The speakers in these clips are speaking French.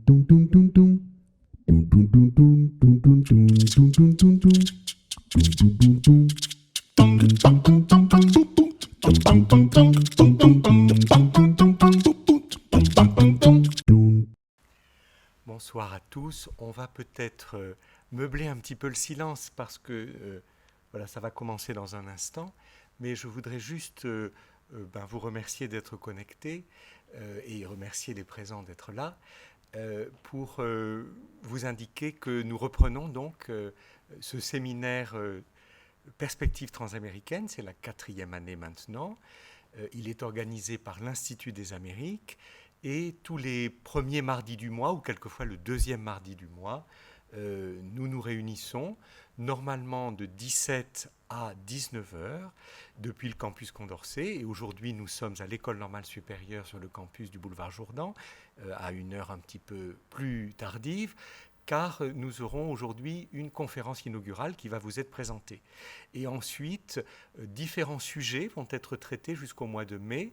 Bonsoir à tous. On va peut-être meubler un petit peu le silence parce que voilà, ça va commencer dans un instant. Mais je voudrais juste vous remercier d'être connectés et remercier les présents d'être là pour vous indiquer que nous reprenons donc ce séminaire Perspectives transaméricaines. C'est la 4e année maintenant. Il est organisé par l'Institut des Amériques. Et tous les premiers mardis du mois, ou quelquefois le deuxième mardi du mois, nous nous réunissons normalement de 17 à 19 heures depuis le campus Condorcet. Et aujourd'hui, nous sommes à l'École normale supérieure sur le campus du boulevard Jourdan, à une heure un petit peu plus tardive, car nous aurons aujourd'hui une conférence inaugurale qui va vous être présentée. Et ensuite, différents sujets vont être traités jusqu'au mois de mai,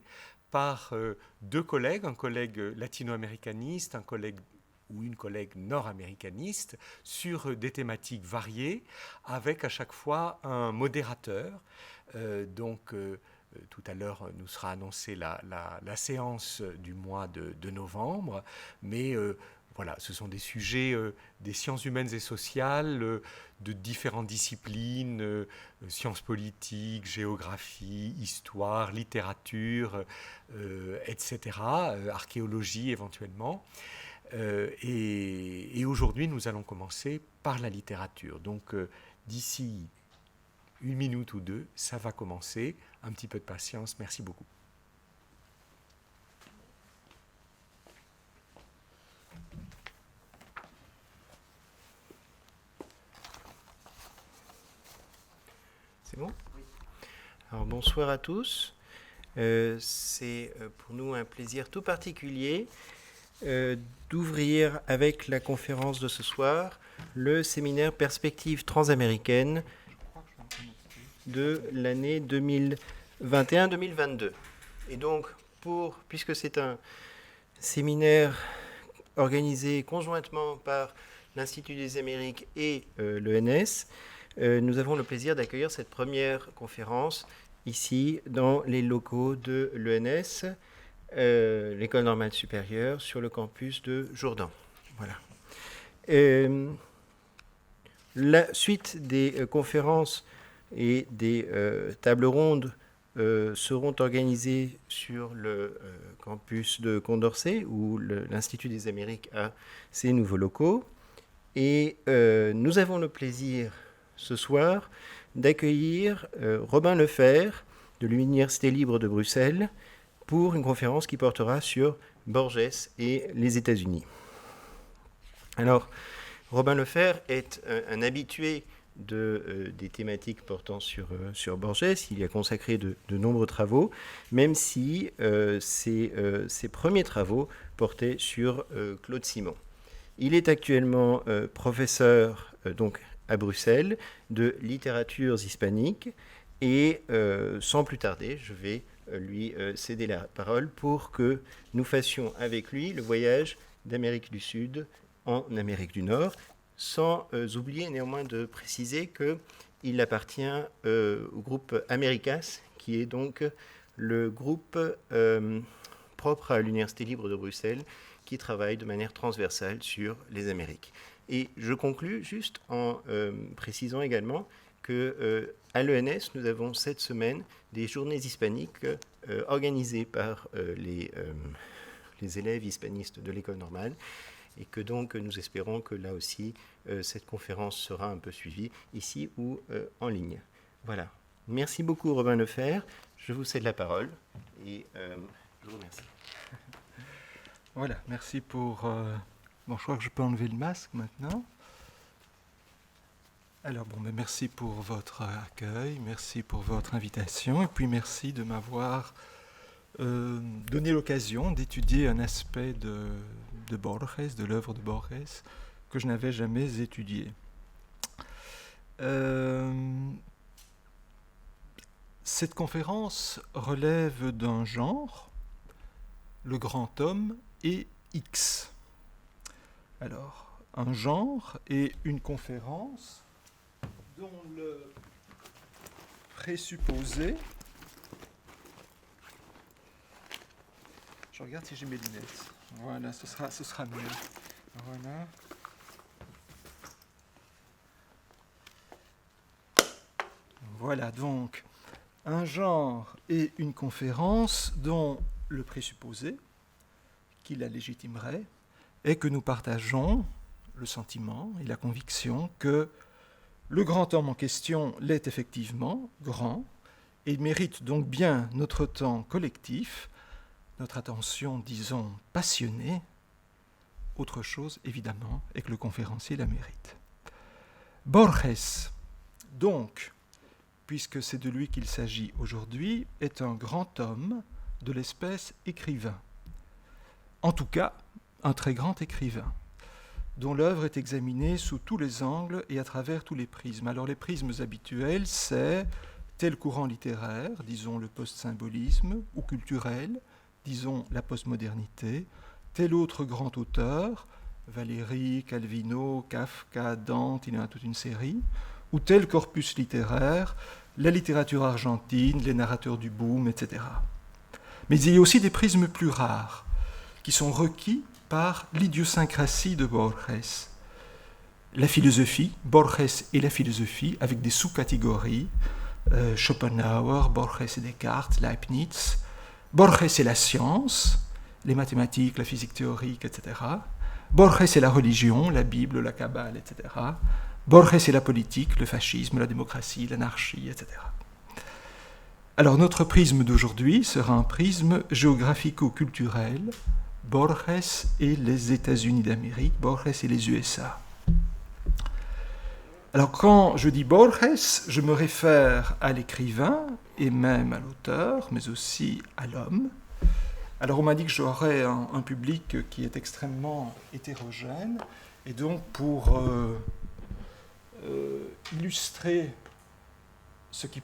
par deux collègues, un collègue latino-américaniste, un collègue ou une collègue nord-américaniste, sur des thématiques variées, avec à chaque fois un modérateur. Tout à l'heure, nous sera annoncée la séance du mois de novembre, mais voilà, ce sont des sujets des sciences humaines et sociales, de différentes disciplines, sciences politiques, géographie, histoire, littérature, etc., archéologie éventuellement. Et aujourd'hui, nous allons commencer par la littérature. Donc, d'ici une minute ou deux, ça va commencer. Un petit peu de patience. Merci beaucoup. C'est bon ? Oui. Alors bonsoir à tous. C'est pour nous un plaisir tout particulier d'ouvrir avec la conférence de ce soir le séminaire Perspectives transaméricaines de l'année 2021-2022. Et donc, puisque c'est un séminaire organisé conjointement par l'Institut des Amériques et l'ENS, nous avons le plaisir d'accueillir cette première conférence ici dans les locaux de l'ENS, l'École normale supérieure, sur le campus de Jourdan. Voilà. La suite des conférences et des tables rondes seront organisées sur le campus de Condorcet, où l'Institut des Amériques a ses nouveaux locaux. Et nous avons le plaisir ce soir d'accueillir Robin Lefebvre de l'Université libre de Bruxelles pour une conférence qui portera sur Borges et les États-Unis. Alors, Robin Lefebvre est un habitué des thématiques portant sur Borges. Il y a consacré de nombreux travaux, même si ses premiers travaux portaient sur Claude Simon. Il est actuellement professeur à Bruxelles de littératures hispaniques et sans plus tarder, je vais lui céder la parole pour que nous fassions avec lui le voyage d'Amérique du Sud en Amérique du Nord, sans oublier néanmoins de préciser qu'il appartient au groupe Americas, qui est donc le groupe propre à l'Université libre de Bruxelles, qui travaille de manière transversale sur les Amériques. Et je conclus juste en précisant également qu'à l'ENS, nous avons cette semaine des journées hispaniques organisées par les élèves hispanistes de l'école normale, et que donc nous espérons que là aussi, cette conférence sera un peu suivie, ici ou en ligne. Voilà. Merci beaucoup, Robin Lefebvre. Je vous cède la parole et je vous remercie. Voilà, merci pour... Bon, je crois que je peux enlever le masque maintenant. Alors, merci pour votre accueil, merci pour votre invitation, et puis merci de m'avoir donné l'occasion d'étudier un aspect de Borges, de l'œuvre de Borges, que je n'avais jamais étudié. Cette conférence relève d'un genre, le grand homme et X. Alors, un genre et une conférence dont le présupposé... Je regarde si j'ai mes lunettes. Voilà, ce sera mieux. Voilà. Voilà donc un genre et une conférence dont le présupposé qui la légitimerait est que nous partageons le sentiment et la conviction que le grand homme en question l'est effectivement grand et mérite donc bien notre temps collectif, notre attention, disons, passionnée. Autre chose, évidemment, est que le conférencier la mérite. Borges, donc, puisque c'est de lui qu'il s'agit aujourd'hui, est un grand homme de l'espèce écrivain. En tout cas, un très grand écrivain, dont l'œuvre est examinée sous tous les angles et à travers tous les prismes. Alors les prismes habituels, c'est tel courant littéraire, disons le post-symbolisme, ou culturel, disons la postmodernité, tel autre grand auteur, Valéry, Calvino, Kafka, Dante, il y en a toute une série, ou tel corpus littéraire, la littérature argentine, les narrateurs du boom, etc. Mais il y a aussi des prismes plus rares, qui sont requis par l'idiosyncrasie de Borges. La philosophie, Borges et la philosophie, avec des sous-catégories, Schopenhauer, Borges et Descartes, Leibniz, Borges et la science, les mathématiques, la physique théorique, etc. Borges et la religion, la Bible, la Kabbale, etc. Borges et la politique, le fascisme, la démocratie, l'anarchie, etc. Alors notre prisme d'aujourd'hui sera un prisme géographico-culturel, Borges et les États-Unis d'Amérique, Borges et les USA. Alors quand je dis Borges, je me réfère à l'écrivain et même à l'auteur, mais aussi à l'homme. Alors on m'a dit que j'aurais un public qui est extrêmement hétérogène, et donc pour illustrer ce qui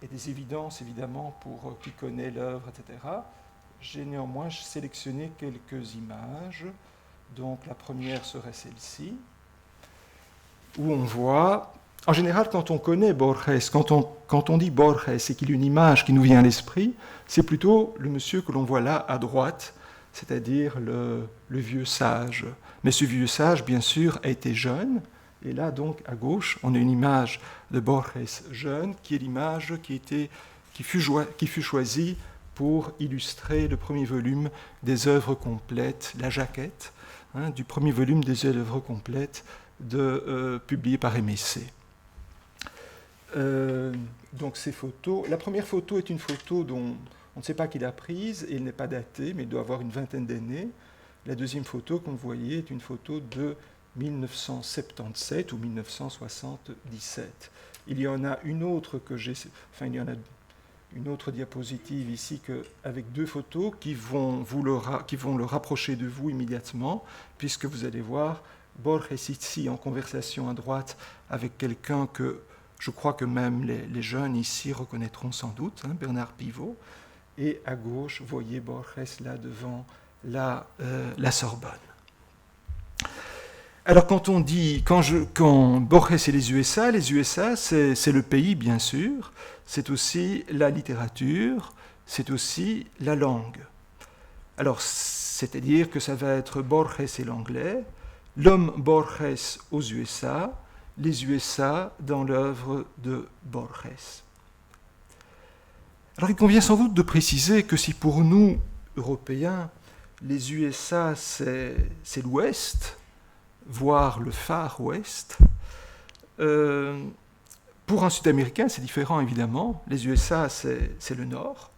est des évidences évidemment pour qui connaît l'œuvre, etc., j'ai néanmoins sélectionné quelques images. Donc la première serait celle-ci, où on voit, en général quand on connaît Borges, quand on dit Borges et qu'il y a une image qui nous vient à l'esprit, c'est plutôt le monsieur que l'on voit là à droite, c'est-à-dire le vieux sage. Mais ce vieux sage, bien sûr, a été jeune, et là donc à gauche, on a une image de Borges jeune, qui est l'image qui fut choisie pour illustrer le premier volume des œuvres complètes, la jaquette, du premier volume des œuvres complètes publié par MSC. Donc ces photos, la première photo est une photo dont on ne sait pas qui l'a prise et elle n'est pas datée, mais elle doit avoir une vingtaine d'années. La deuxième photo, comme vous voyez, est une photo de 1977 ou 1977. Il y en a une autre il y en a une autre diapositive ici avec deux photos qui vont le rapprocher de vous immédiatement, puisque vous allez voir Borges ici en conversation à droite avec quelqu'un que je crois que même les jeunes ici reconnaîtront sans doute, Bernard Pivot, et à gauche, vous voyez Borges là devant la Sorbonne. Alors quand Borges et les USA c'est le pays bien sûr, c'est aussi la littérature, c'est aussi la langue. Alors c'est-à-dire que ça va être Borges et l'anglais, l'homme Borges aux USA, les USA dans l'œuvre de Borges. Alors il convient sans doute de préciser que si pour nous, Européens, les USA c'est l'Ouest, voire le Far West, pour un Sud-Américain c'est différent évidemment, les USA c'est le Nord,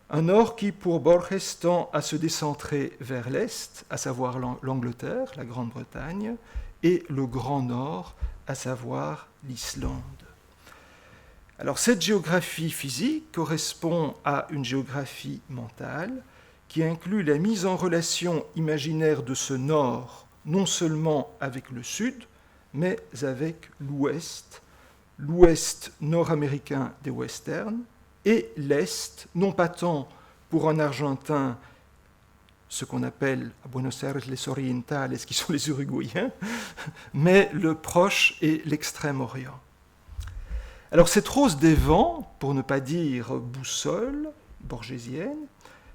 un Nord qui pour Borges tend à se décentrer vers l'Est, à savoir l'Angleterre, la Grande-Bretagne, et le Grand Nord, à savoir l'Islande. Alors cette géographie physique correspond à une géographie mentale qui inclut la mise en relation imaginaire de ce nord, non seulement avec le sud, mais avec l'ouest nord-américain des westerns, et l'est, non pas tant pour un Argentin ce qu'on appelle à Buenos Aires les orientales, qui sont les Uruguayens, mais le Proche et l'Extrême-Orient. Alors cette rose des vents, pour ne pas dire boussole borgésienne,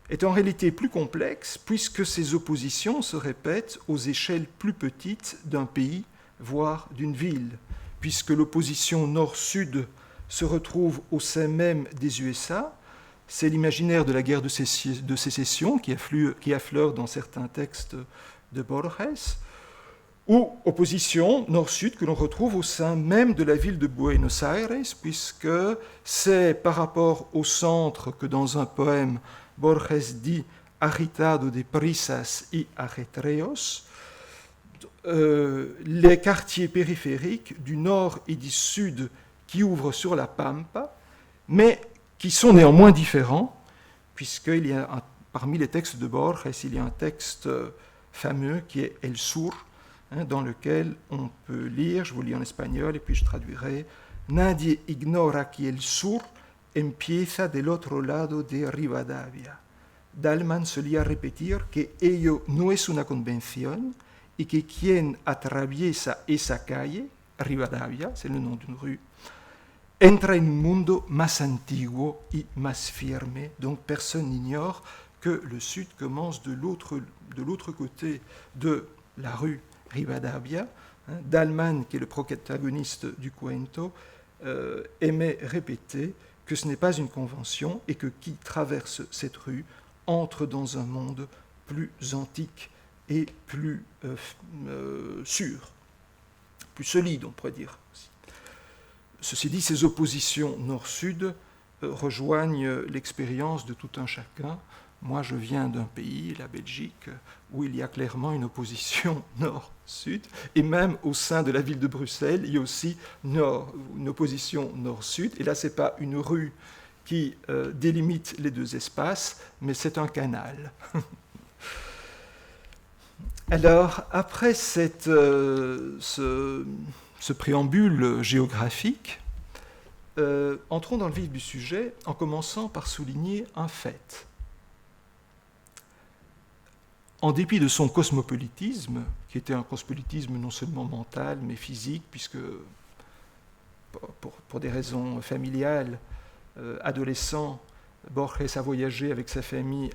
est en réalité plus complexe puisque ces oppositions se répètent aux échelles plus petites d'un pays, voire d'une ville, puisque l'opposition nord-sud se retrouve au sein même des USA. C'est l'imaginaire de la guerre de sécession qui affleure dans certains textes de Borges, ou opposition nord-sud que l'on retrouve au sein même de la ville de Buenos Aires, puisque c'est par rapport au centre que dans un poème, Borges dit « agitado de prisas y ajetreos », les quartiers périphériques du nord et du sud qui ouvrent sur la Pampa, mais qui sont néanmoins différents, puisqu'il y a parmi les textes de Borges, il y a un texte fameux qui est El Sur, dans lequel on peut lire, je vous lis en espagnol et puis je traduirai, Nadie ignora que el sur empieza del otro lado de Rivadavia. Dalman solía repetir que ello no es una convención y que quien atraviesa esa calle, Rivadavia, c'est le nom d'une rue, entra en un mundo más antiguo y más firme. Donc personne n'ignore que le sud commence de l'autre côté de la rue Rivadavia. Dalman, qui est le protagoniste du cuento, aimait répéter que ce n'est pas une convention et que qui traverse cette rue entre dans un monde plus antique et plus sûr, plus solide, on pourrait dire. Ceci dit, ces oppositions nord-sud rejoignent l'expérience de tout un chacun. Moi, je viens d'un pays, la Belgique, où il y a clairement une opposition nord-sud, et même au sein de la ville de Bruxelles, il y a aussi une opposition nord-sud, et là, ce n'est pas une rue qui délimite les deux espaces, mais c'est un canal. Alors, après ce préambule géographique, entrons dans le vif du sujet en commençant par souligner un fait. En dépit de son cosmopolitisme, qui était un cosmopolitisme non seulement mental, mais physique, puisque pour des raisons familiales, adolescent, Borges a voyagé avec sa famille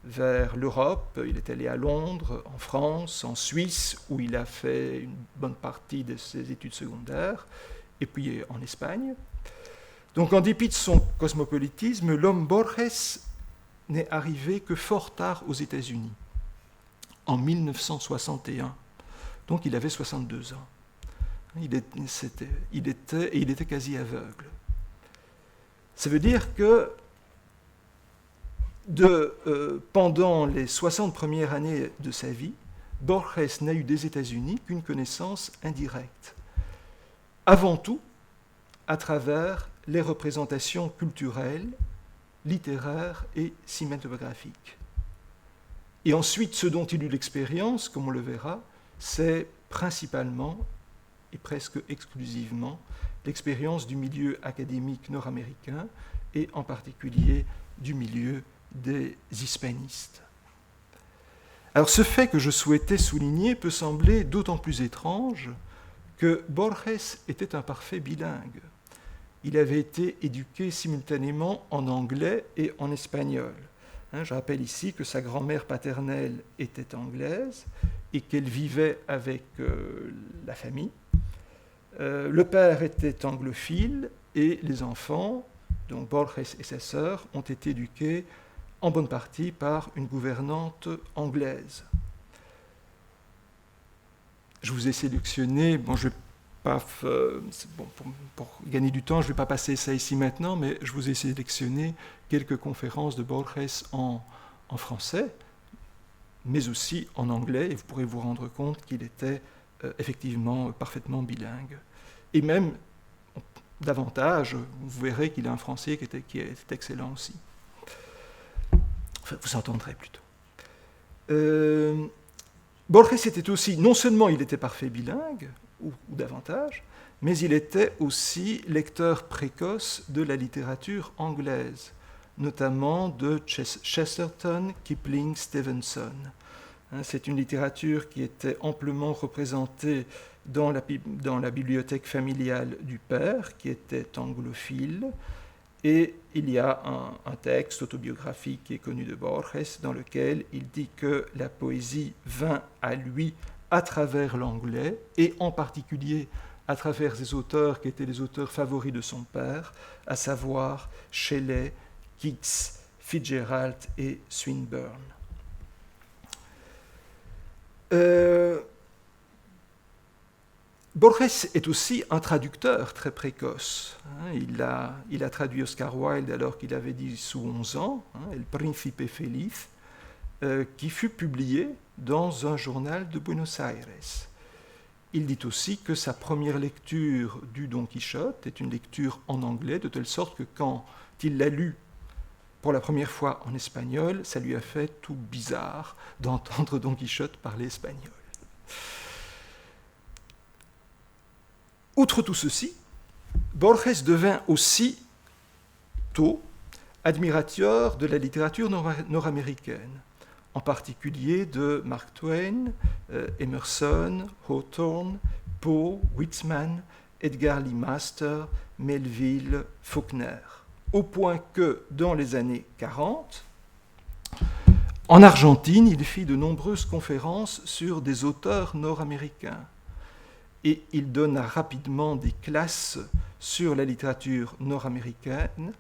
vers l'Europe. Il est allé à Londres, en France, en Suisse, où il a fait une bonne partie de ses études secondaires, et puis en Espagne. Donc, en dépit de son cosmopolitisme, l'homme Borges n'est arrivé que fort tard aux États-Unis, en 1961. Donc il avait 62 ans. Il était quasi aveugle. Ça veut dire que pendant les 60 premières années de sa vie, Borges n'a eu des États-Unis qu'une connaissance indirecte. Avant tout, à travers les représentations culturelles, littéraire et cinématographique. Et ensuite, ce dont il eut l'expérience, comme on le verra, c'est principalement et presque exclusivement l'expérience du milieu académique nord-américain et en particulier du milieu des hispanistes. Alors ce fait que je souhaitais souligner peut sembler d'autant plus étrange que Borges était un parfait bilingue. Il avait été éduqué simultanément en anglais et en espagnol. Je rappelle ici que sa grand-mère paternelle était anglaise et qu'elle vivait avec la famille. Le père était anglophile et les enfants, donc Borges et sa sœur, ont été éduqués en bonne partie par une gouvernante anglaise. Je vous ai sélectionné, je vais pas, pour gagner du temps, je ne vais pas passer ça ici maintenant, mais je vous ai sélectionné quelques conférences de Borges en français, mais aussi en anglais, et vous pourrez vous rendre compte qu'il était effectivement parfaitement bilingue. Et même davantage, vous verrez qu'il a un français qui est excellent aussi. Enfin, vous entendrez plutôt. Borges était aussi, non seulement il était parfait bilingue, ou davantage, mais il était aussi lecteur précoce de la littérature anglaise. notamment de Chesterton, Kipling, Stevenson. C'est une littérature qui était amplement représentée dans la bibliothèque familiale du père, qui était anglophile. Et il y a un texte autobiographique qui est connu de Borges, dans lequel il dit que la poésie vint à lui à travers l'anglais, et en particulier à travers des auteurs qui étaient les auteurs favoris de son père, à savoir Shelley, Keats, Fitzgerald et Swinburne. Borges est aussi un traducteur très précoce. Il a traduit Oscar Wilde alors qu'il avait 10 ou 11 ans, El Príncipe Feliz, qui fut publié dans un journal de Buenos Aires. Il dit aussi que sa première lecture du Don Quichotte est une lecture en anglais, de telle sorte que quand il l'a lu pour la première fois en espagnol, ça lui a fait tout bizarre d'entendre Don Quichotte parler espagnol. Outre tout ceci, Borges devint aussi tôt admirateur de la littérature nord-américaine, en particulier de Mark Twain, Emerson, Hawthorne, Poe, Whitman, Edgar Lee Master, Melville, Faulkner, au point que dans les années 40, en Argentine, il fit de nombreuses conférences sur des auteurs nord-américains. Et il donna rapidement des classes sur la littérature nord-américaine.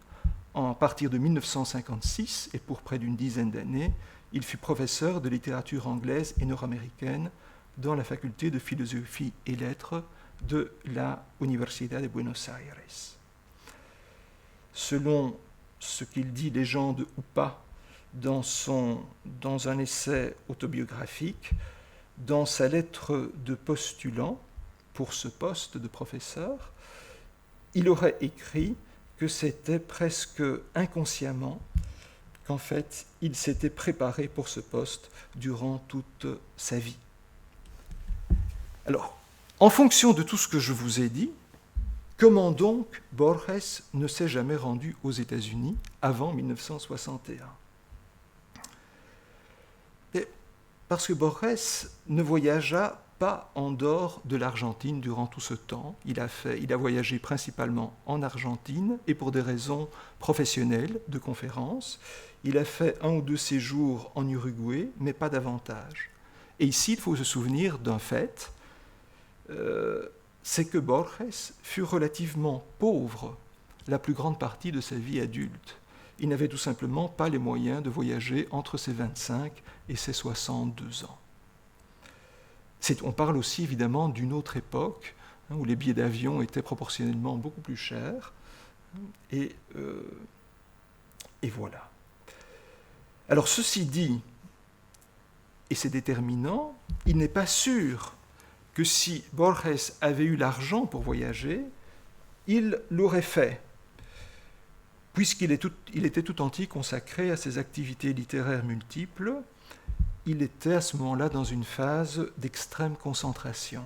À partir de 1956, et pour près d'une dizaine d'années, il fut professeur de littérature anglaise et nord-américaine dans la faculté de philosophie et lettres de la Universidad de Buenos Aires. Selon ce qu'il dit, légende ou pas, dans un essai autobiographique, dans sa lettre de postulant pour ce poste de professeur, il aurait écrit que c'était presque inconsciemment qu'en fait, il s'était préparé pour ce poste durant toute sa vie. Alors, en fonction de tout ce que je vous ai dit, comment donc Borges ne s'est jamais rendu aux États-Unis avant 1961 ? Parce que Borges ne voyagea pas en dehors de l'Argentine durant tout ce temps. Il a voyagé principalement en Argentine et pour des raisons professionnelles de conférences. Il a fait 1 ou 2 séjours en Uruguay, mais pas davantage. Et ici, il faut se souvenir d'un fait, c'est que Borges fut relativement pauvre la plus grande partie de sa vie adulte. Il n'avait tout simplement pas les moyens de voyager entre ses 25 et ses 62 ans. On parle aussi évidemment d'une autre époque, où les billets d'avion étaient proportionnellement beaucoup plus chers. Et voilà. Alors ceci dit, et c'est déterminant, il n'est pas sûr que si Borges avait eu l'argent pour voyager, il l'aurait fait, puisqu'il était tout entier consacré à ses activités littéraires multiples. Il était à ce moment-là dans une phase d'extrême concentration.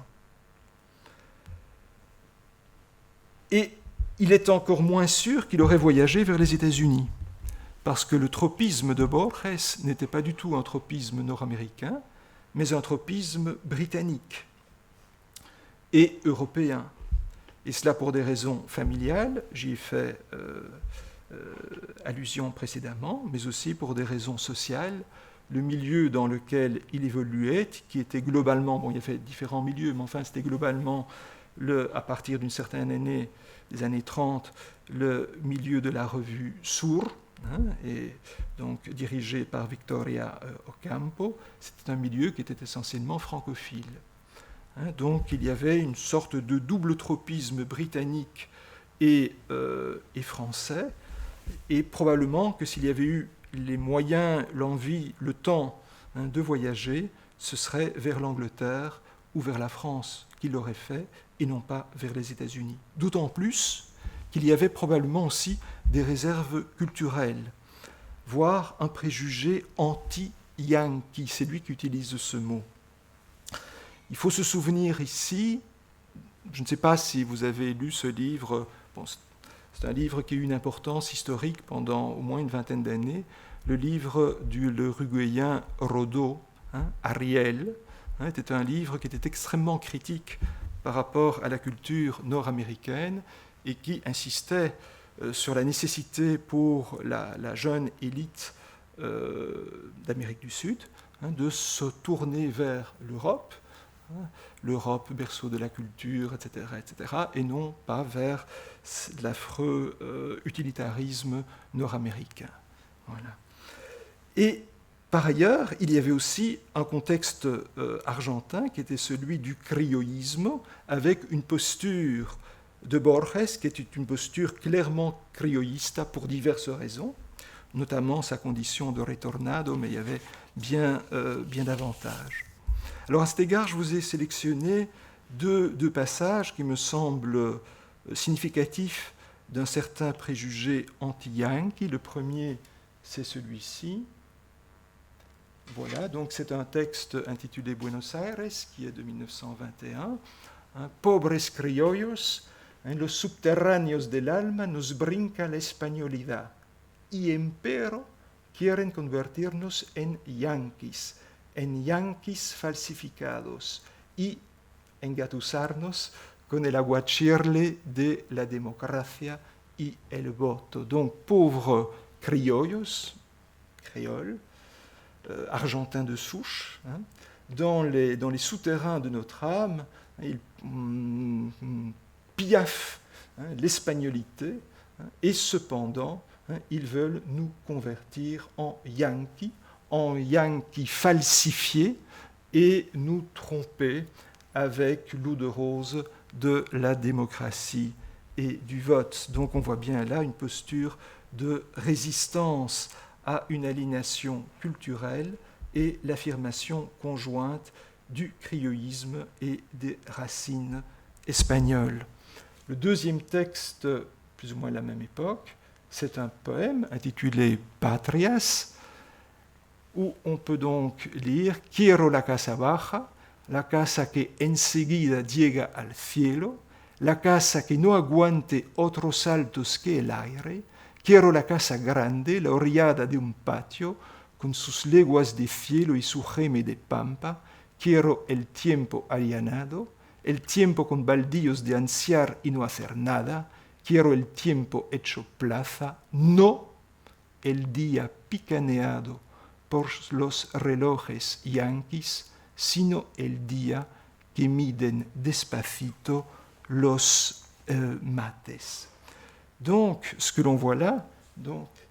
Et il est encore moins sûr qu'il aurait voyagé vers les États-Unis, parce que le tropisme de Borges n'était pas du tout un tropisme nord-américain, mais un tropisme britannique et européen. Et cela pour des raisons familiales, j'y ai fait allusion précédemment, mais aussi pour des raisons sociales. Le milieu dans lequel il évoluait, qui était globalement, il y avait différents milieux, mais enfin c'était globalement, à partir d'une certaine année, des années 30, le milieu de la revue Sur, et donc dirigé par Victoria Ocampo. C'était un milieu qui était essentiellement francophile. Donc il y avait une sorte de double tropisme britannique et français, et probablement que s'il y avait eu les moyens, l'envie, le temps de voyager, ce serait vers l'Angleterre ou vers la France qu'il l'aurait fait, et non pas vers les États-Unis. D'autant plus qu'il y avait probablement aussi des réserves culturelles, voire un préjugé anti-yankee, c'est lui qui utilise ce mot. Il faut se souvenir ici, je ne sais pas si vous avez lu ce livre, C'est un livre qui a eu une importance historique pendant au moins une vingtaine d'années. Le livre du l'uruguayen Rodó, Ariel, était un livre qui était extrêmement critique par rapport à la culture nord-américaine et qui insistait sur la nécessité pour la jeune élite d'Amérique du Sud de se tourner vers l'Europe, l'Europe berceau de la culture, etc., et non pas vers l'affreux utilitarisme nord-américain. Voilà. Et par ailleurs, il y avait aussi un contexte argentin qui était celui du criollisme, avec une posture de Borges qui était une posture clairement criollista pour diverses raisons, notamment sa condition de retornado, mais il y avait bien davantage. Alors à cet égard, je vous ai sélectionné deux passages qui me semblent significatifs d'un certain préjugé anti-yankee. Le premier, c'est celui-ci. Voilà, donc c'est un texte intitulé Buenos Aires, qui est de 1921. Pobres criollos, en los subterráneos del alma nos brinca la españolidad, y empero quieren convertirnos en yanquis falsificados, y engatusarnos con el aguachirle de la democracia y el voto. Donc, pauvres criollos, créoles, argentins de souche, dans les souterrains de notre âme, ils piaffent l'espagnolité, et cependant, ils veulent nous convertir en yankees falsifiés, et nous tromper avec l'eau de rose de la démocratie et du vote. Donc on voit bien là une posture de résistance à une aliénation culturelle et l'affirmation conjointe du criollisme et des racines espagnoles. Le deuxième texte, plus ou moins à la même époque, c'est un poème intitulé Patrias, où on peut donc lire « Quiero la casa baja, la casa que enseguida llega al cielo, la casa que no aguante otros saltos que el aire, quiero la casa grande, la orillada de un patio, con sus leguas de cielo y su geme de pampa, quiero el tiempo allanado, el tiempo con baldíos de ansiar y no hacer nada, quiero el tiempo hecho plaza, no el día picaneado por los relojes yanquis, sino el día que miden despacito los mates. Donc, ce que l'on voit là,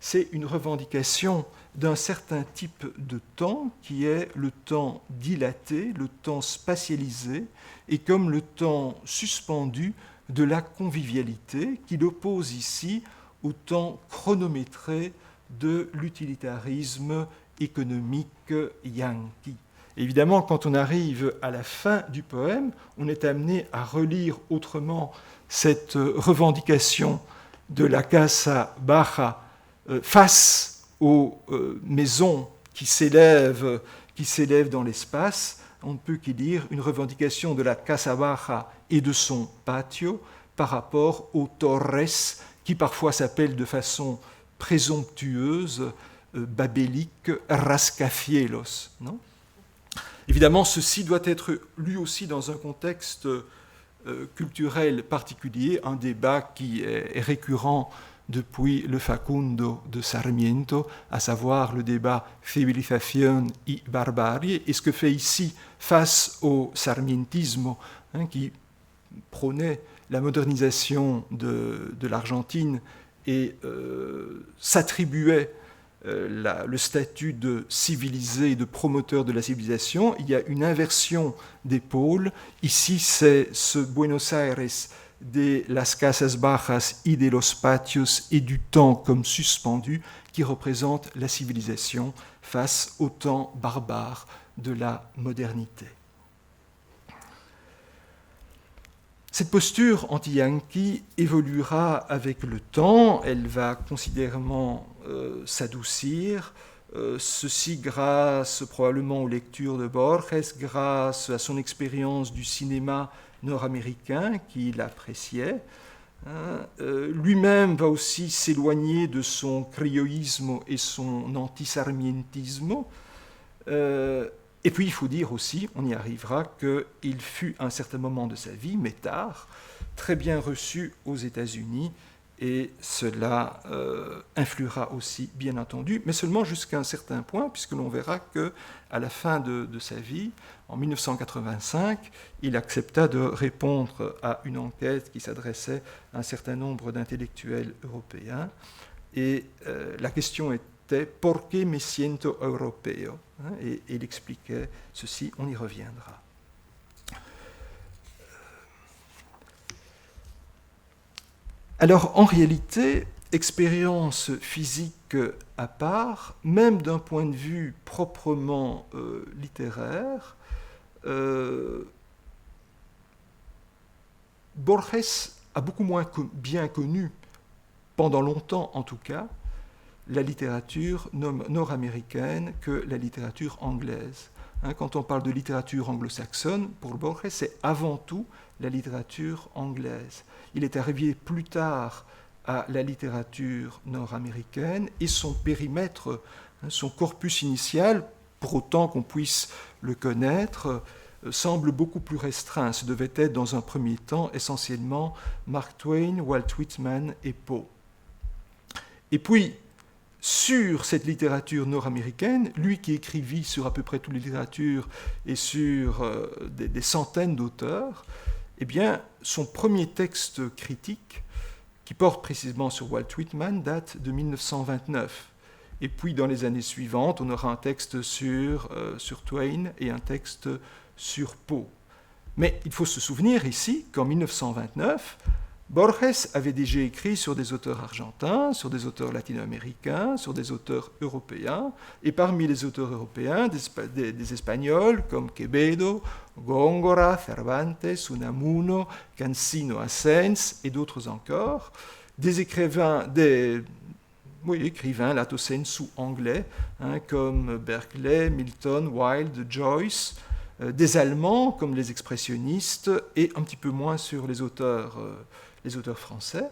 c'est une revendication d'un certain type de temps qui est le temps dilaté, le temps spatialisé, et comme le temps suspendu de la convivialité, qui l'oppose ici au temps chronométré de l'utilitarisme économique yankee. Évidemment, quand on arrive à la fin du poème, on est amené à relire autrement cette revendication de la casa baja face aux maisons qui s'élèvent dans l'espace. On ne peut qu'y lire une revendication de la casa baja et de son patio par rapport aux torres qui parfois s'appellent de façon présomptueuse, babélique, rascacielos, non ? Évidemment, ceci doit être lu aussi dans un contexte culturel particulier, un débat qui est récurrent depuis le Facundo de Sarmiento, à savoir le débat civilización y barbarie, et ce que fait ici, face au sarmientisme, qui prônait la modernisation de l'Argentine et s'attribuait le statut de civilisé, de promoteur de la civilisation, il y a une inversion des pôles. Ici, c'est ce Buenos Aires de las casas bajas y de los patios et du temps comme suspendu qui représente la civilisation face au temps barbare de la modernité. Cette posture anti-yankee évoluera avec le temps, elle va considérablement s'adoucir, ceci grâce probablement aux lectures de Borges, grâce à son expérience du cinéma nord-américain qu'il appréciait, Lui-même va aussi s'éloigner de son crioïsme et son antisarmientisme. Et puis il faut dire aussi, on y arrivera, qu'il fut à un certain moment de sa vie, mais tard, très bien reçu aux États-Unis, et cela influera aussi, bien entendu, mais seulement jusqu'à un certain point, puisque l'on verra qu'à la fin de sa vie, en 1985, il accepta de répondre à une enquête qui s'adressait à un certain nombre d'intellectuels européens, et la question était « Por qué me siento europeo ?» et il expliquait ceci, on y reviendra. Alors, en réalité, expérience physique à part, même d'un point de vue proprement littéraire, Borges a beaucoup moins bien connu, pendant longtemps en tout cas, la littérature nord-américaine que la littérature anglaise. Quand on parle de littérature anglo-saxonne, pour Borges, c'est avant tout la littérature anglaise. Il est arrivé plus tard à la littérature nord-américaine et son périmètre, son corpus initial, pour autant qu'on puisse le connaître, semble beaucoup plus restreint. Ce devait être dans un premier temps essentiellement Mark Twain, Walt Whitman et Poe. Et puis, sur cette littérature nord-américaine, lui qui écrivit sur à peu près toutes les littératures et sur des centaines d'auteurs, eh bien, son premier texte critique, qui porte précisément sur Walt Whitman, date de 1929. Et puis, dans les années suivantes, on aura un texte sur Twain et un texte sur Poe. Mais il faut se souvenir ici qu'en 1929, Borges avait déjà écrit sur des auteurs argentins, sur des auteurs latino-américains, sur des auteurs européens, et parmi les auteurs européens, des Espagnols comme Quevedo, Góngora, Cervantes, Unamuno, Cansino Asens et d'autres encore, des écrivains lato sensu anglais, comme Berkeley, Milton, Wilde, Joyce, des Allemands comme les expressionnistes, et un petit peu moins sur les auteurs français.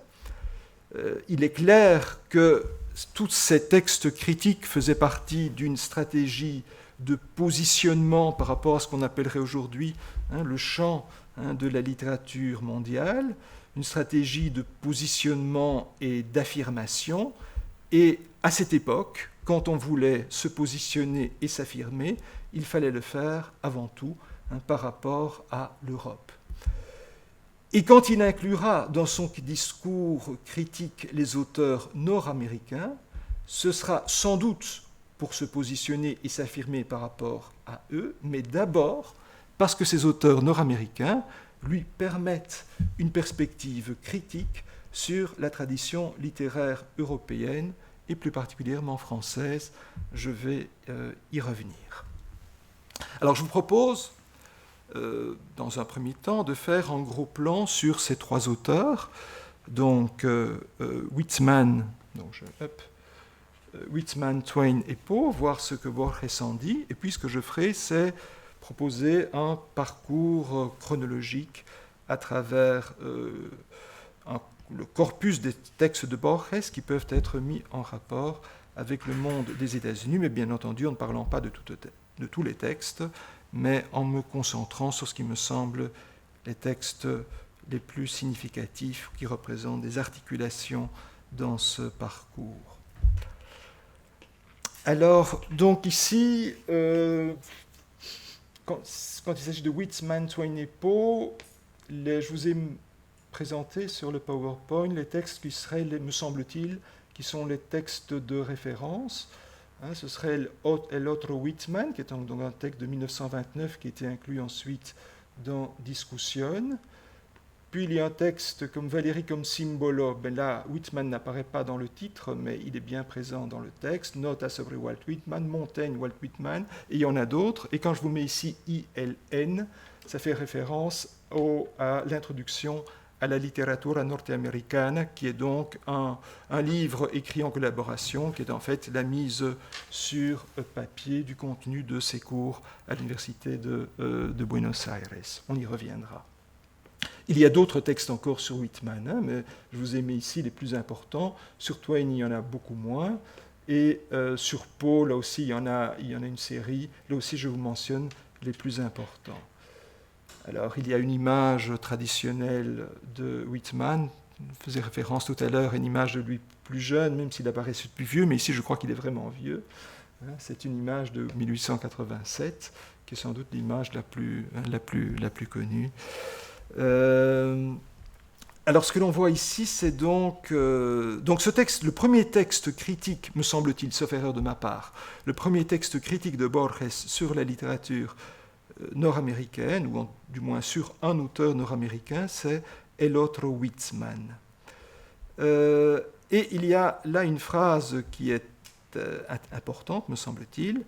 Il est clair que tous ces textes critiques faisaient partie d'une stratégie de positionnement par rapport à ce qu'on appellerait aujourd'hui le champ de la littérature mondiale, une stratégie de positionnement et d'affirmation. Et à cette époque, quand on voulait se positionner et s'affirmer, il fallait le faire avant tout par rapport à l'Europe. Et quand il inclura dans son discours critique les auteurs nord-américains, ce sera sans doute pour se positionner et s'affirmer par rapport à eux, mais d'abord parce que ces auteurs nord-américains lui permettent une perspective critique sur la tradition littéraire européenne et plus particulièrement française. Je vais y revenir. Alors je vous propose, dans un premier temps, de faire un gros plan sur ces trois auteurs, donc Whitman, Whitman, Twain et Poe, voir ce que Borges en dit, et puis ce que je ferai, c'est proposer un parcours chronologique à travers le corpus des textes de Borges qui peuvent être mis en rapport avec le monde des États-Unis, mais bien entendu en ne parlant pas de tous les textes, mais en me concentrant sur ce qui me semble les textes les plus significatifs qui représentent des articulations dans ce parcours. Alors, donc ici, quand il s'agit de Whitman, Twain et Poe, je vous ai présenté sur le PowerPoint les textes qui seraient, me semble-t-il, qui sont les textes de référence. Ce serait El Otro Whitman, qui est donc un texte de 1929 qui a été inclus ensuite dans Discussion. Puis il y a un texte comme Valérie comme Simbolo. Là, Whitman n'apparaît pas dans le titre, mais il est bien présent dans le texte. Notes sobre Walt Whitman, Montaigne, Walt Whitman, et il y en a d'autres. Et quand je vous mets ici ILN, ça fait référence à l'introduction à la littérature nord-américaine, qui est donc un livre écrit en collaboration, qui est en fait la mise sur papier du contenu de ces cours à l'Université de Buenos Aires. On y reviendra. Il y a d'autres textes encore sur Whitman, hein, mais je vous ai mis ici les plus importants. Sur Twain, il y en a beaucoup moins. Et sur Poe, là aussi, il y en a une série. Là aussi, je vous mentionne les plus importants. Alors, il y a une image traditionnelle de Whitman. Je faisais référence tout à l'heure à une image de lui plus jeune, même s'il apparaît plus vieux, mais ici, je crois qu'il est vraiment vieux. C'est une image de 1887, qui est sans doute l'image la plus connue. Alors, ce que l'on voit ici, c'est donc ce texte, le premier texte critique, me semble-t-il, sauf erreur de ma part, le premier texte critique de Borges sur la littérature nord-américaine, ou du moins sur un auteur nord-américain, c'est El Otro Whitman. Et il y a là une phrase qui est importante, me semble-t-il.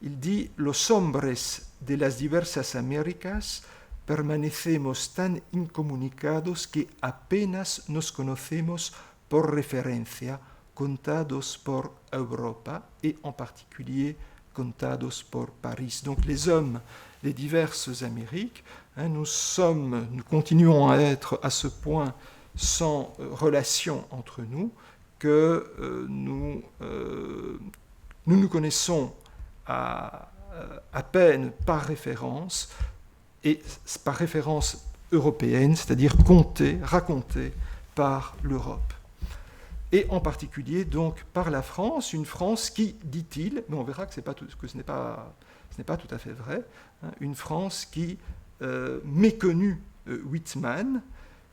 Il dit « Los hombres de las diversas Américas permanecemos tan incomunicados que apenas nos conocemos por referencia, contados por Europa, et en particulier contados por Paris. » Donc les hommes des diverses Amériques, hein, nous continuons à être à ce point sans relation entre nous que nous nous connaissons à peine par référence, et par référence européenne, c'est-à-dire racontée par l'Europe. Et en particulier donc par la France, une France qui, dit-il, mais on verra que ce n'est pas tout à fait vrai, hein, une France qui méconnut Whitman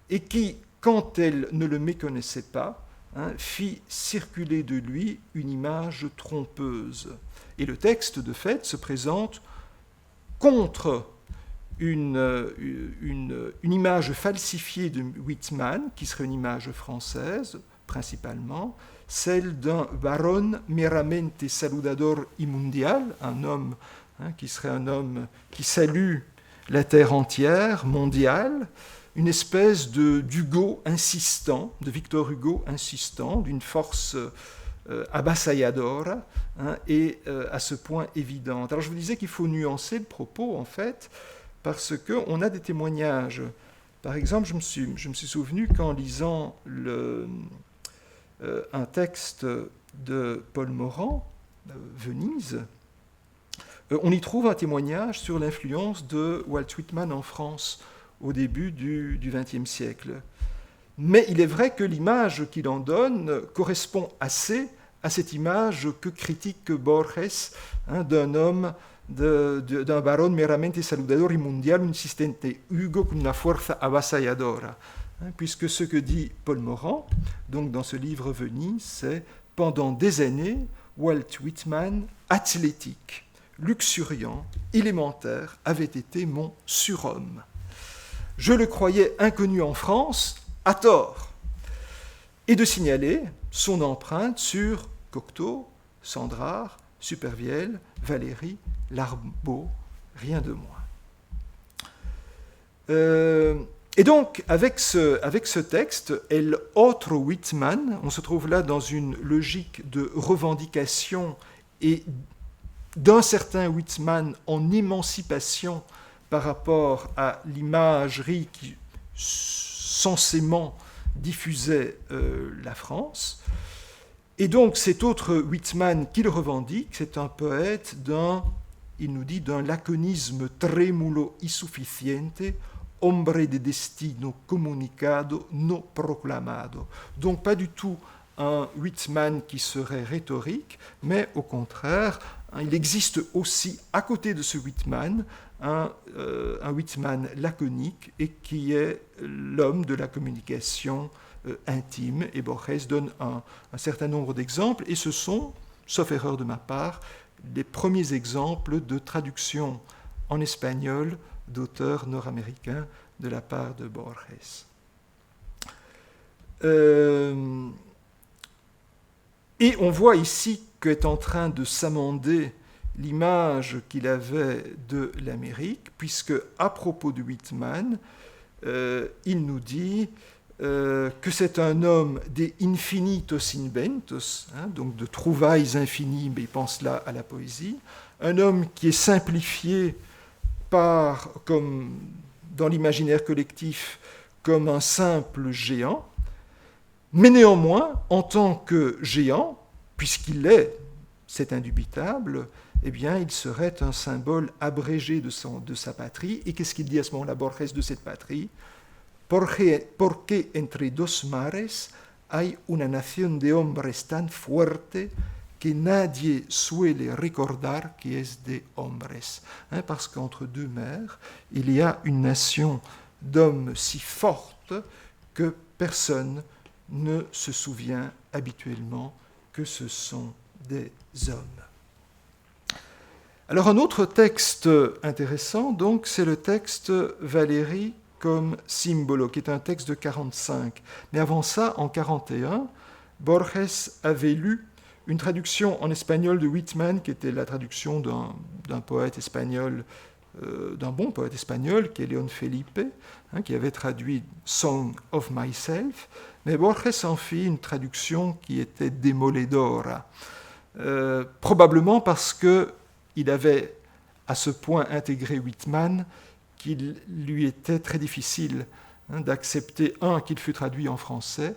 et qui, quand elle ne le méconnaissait pas, hein, fit circuler de lui une image trompeuse. Et le texte, de fait, se présente contre une image falsifiée de Whitman, qui serait une image française, principalement, celle d'un baron meramente saludador y mundial, un homme, hein, qui serait un homme qui salue la terre entière, mondiale, une espèce d'Hugo insistant, de Victor Hugo insistant, d'une force abassalladora, hein, et à ce point évidente. Alors je vous disais qu'il faut nuancer le propos, en fait, parce qu'on a des témoignages. Par exemple, je me suis souvenu qu'en lisant un texte de Paul Morand, Venise, on y trouve un témoignage sur l'influence de Walt Whitman en France au début du XXe siècle. Mais il est vrai que l'image qu'il en donne correspond assez à cette image que critique Borges, hein, d'un homme, d'un baron meramente saludador y mundial, un insistente Hugo con una fuerza avasalladora. Hein, puisque ce que dit Paul Morand, donc dans ce livre Venise, c'est « Pendant des années, Walt Whitman, athlétique, luxuriant, élémentaire, avait été mon surhomme. Je le croyais inconnu en France, à tort, et de signaler son empreinte sur Cocteau, Sandrard, Supervielle, Valéry, Larbaud, rien de moins. Et donc, avec ce texte, El Otro Whitman, on se trouve là dans une logique de revendication et d'un certain Whitman en émancipation par rapport à l'imagerie qui censément diffusait la France. Et donc cet autre Whitman qui le revendique, c'est un poète il nous dit, d'un laconisme trémulo y sufficiente, hombre de destino comunicado, no proclamado. Donc pas du tout un Whitman qui serait rhétorique, mais au contraire, il existe aussi à côté de ce Whitman un Whitman laconique et qui est l'homme de la communication intime. Et Borges donne un certain nombre d'exemples, et ce sont, sauf erreur de ma part, les premiers exemples de traduction en espagnol d'auteurs nord-américains de la part de Borges. Et on voit ici qu'est en train de s'amender l'image qu'il avait de l'Amérique, puisque à propos de Whitman, il nous dit que c'est un homme des infinitos inventos, hein, donc de trouvailles infinies, mais il pense là à la poésie, un homme qui est simplifié comme dans l'imaginaire collectif, comme un simple géant, mais néanmoins, en tant que géant, puisqu'il est, c'est indubitable, eh bien, il serait un symbole abrégé de sa patrie. Et qu'est-ce qu'il dit à ce moment-là, Borges, de cette patrie? Porque entre dos mares hay una nación de hombres tan fuerte que nadie suele recordar que es de hombres. Parce qu'entre deux mers, il y a une nation d'hommes si forte que personne ne se souvient habituellement que ce sont des hommes. Alors un autre texte intéressant, donc, c'est le texte Valérie comme symbolo, qui est un texte de 45. Mais avant ça, en 41, Borges avait lu une traduction en espagnol de Whitman, qui était la traduction d'un poète espagnol, d'un bon poète espagnol, qui est León Felipe, qui avait traduit Song of Myself. Mais Borges en fit une traduction qui était démoledora, probablement parce qu'il avait à ce point intégré Whitman qu'il lui était très difficile d'accepter, qu'il fût traduit en français,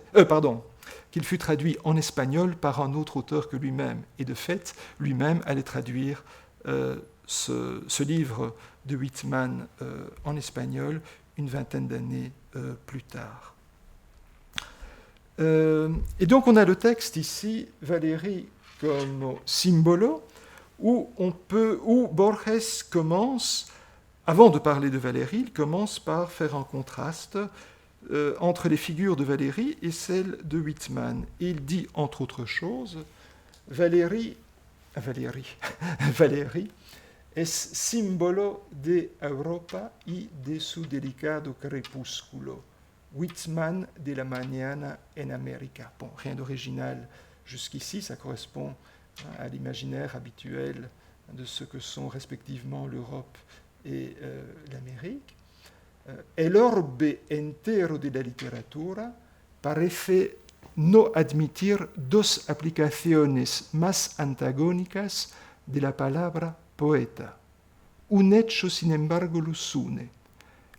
qu'il fût traduit en espagnol par un autre auteur que lui-même. Et de fait, lui-même allait traduire ce livre de Whitman en espagnol une vingtaine d'années plus tard. Et donc on a le texte ici, Valérie comme symbolo, où Borges commence, avant de parler de Valérie, il commence par faire un contraste entre les figures de Valérie et celles de Whitman. Et il dit, entre autres choses, Valérie es símbolo de Europa y de su delicado crepúsculo. Whitman de la mañana en América. Bon, rien d'original jusqu'ici, ça correspond à l'imaginaire habituel de ce que sont respectivement l'Europe et l'Amérique. El orbe entero de la literatura parece no admitir dos aplicaciones más antagónicas de la palabra poeta. Un hecho, sin embargo, los une.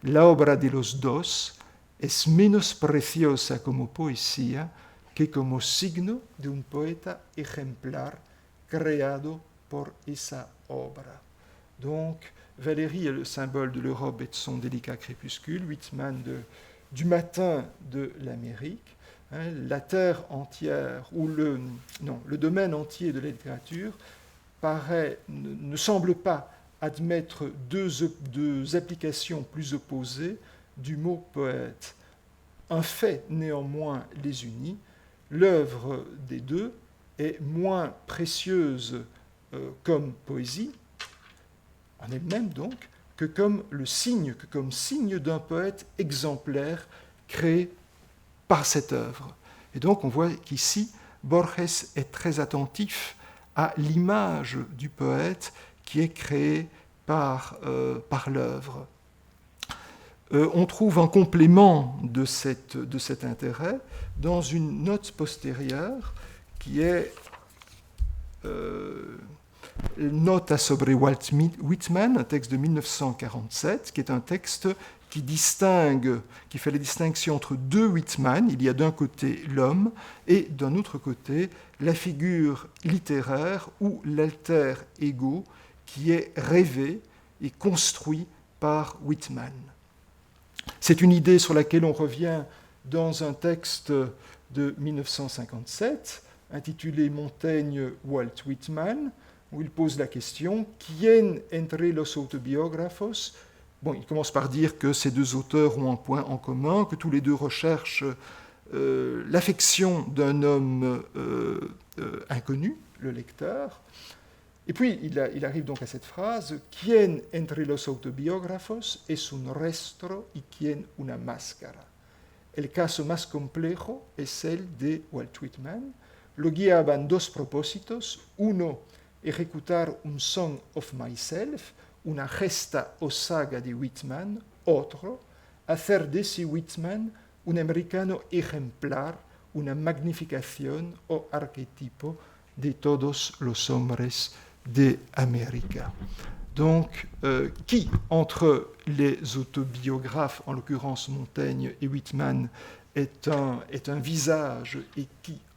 La obra de los dos es menos preciosa como poesía que como signo de un poeta ejemplar creado por esa obra. Donc, Valérie est le symbole de l'Europe et de son délicat crépuscule, Whitman du matin de l'Amérique. La terre entière, ou le domaine entier de la littérature ne semble pas admettre deux applications plus opposées du mot poète. Un fait néanmoins les unit, l'œuvre des deux est moins précieuse comme poésie, en elle-même donc, que comme signe d'un poète exemplaire créé par cette œuvre. Et donc on voit qu'ici, Borges est très attentif à l'image du poète qui est créée par l'œuvre. On trouve un complément de cet intérêt dans une note postérieure qui est Nota sobre Whitman, un texte de 1947, qui est un texte qui fait la distinction entre deux Whitman. Il y a d'un côté l'homme et d'un autre côté la figure littéraire ou l'alter ego qui est rêvé et construit par Whitman. C'est une idée sur laquelle on revient dans un texte de 1957 intitulé Montaigne Walt Whitman, où il pose la question « Quién entre los autobiógrafos ?» Bon, il commence par dire que ces deux auteurs ont un point en commun, que tous les deux recherchent l'affection d'un homme inconnu, le lecteur. Et puis, il arrive donc à cette phrase « Quién entre los autobiógrafos es un rostro y quién una máscara ?» El caso más complejo es el de Walt Whitman. Lo guiaban dos propósitos. Uno, ejecutar un Song of Myself, una gesta o saga de Whitman. Otro, hacer de ese Whitman un americano ejemplar, una magnificación o arquetipo de todos los hombres de América. Donc, qui, entre les autobiographes, en l'occurrence Montaigne et Whitman, est un visage et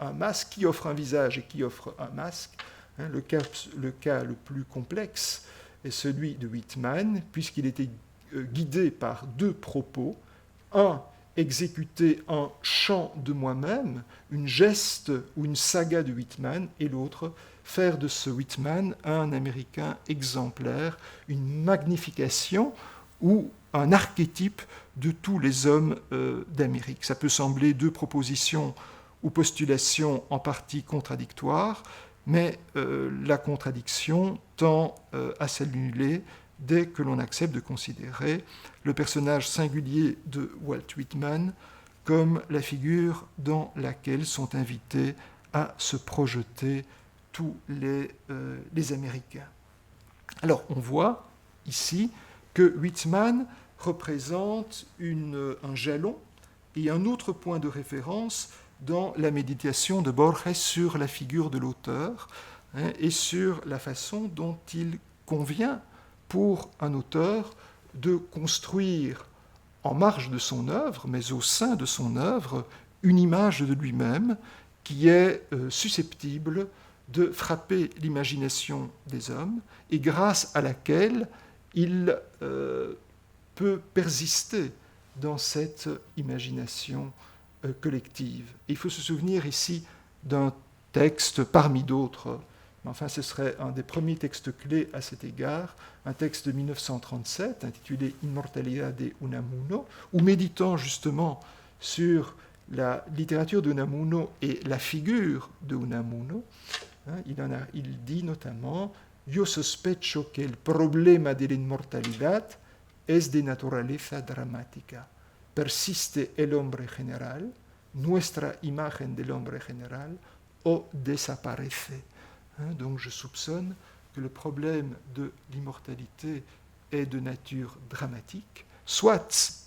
un masque, qui offre un visage et qui offre un masque. Le cas le plus complexe est celui de Whitman, puisqu'il était guidé par deux propos. Un, exécuter un chant de moi-même, une geste ou une saga de Whitman, et l'autre, faire de ce Whitman un Américain exemplaire, une magnification ou un archétype de tous les hommes d'Amérique. Ça peut sembler deux propositions ou postulations en partie contradictoires, mais la contradiction tend à s'annuler dès que l'on accepte de considérer le personnage singulier de Walt Whitman comme la figure dans laquelle sont invités à se projeter tous les Américains. Alors, on voit ici que Whitman représente un jalon et un autre point de référence dans la méditation de Borges sur la figure de l'auteur et sur la façon dont il convient pour un auteur de construire en marge de son œuvre, mais au sein de son œuvre, une image de lui-même qui est susceptible de frapper l'imagination des hommes et grâce à laquelle il peut persister dans cette imagination collective. Et il faut se souvenir ici d'un texte parmi d'autres, mais enfin ce serait un des premiers textes clés à cet égard, un texte de 1937 intitulé Immortalidad de Unamuno, où méditant justement sur la littérature de Unamuno et la figure de Unamuno, il dit notamment Yo sospecho que el problema de la inmortalidad es de naturaleza dramática. Persiste el hombre general, nuestra imagen del hombre general, o desaparece. Donc je soupçonne que le problème de l'immortalité est de nature dramatique, soit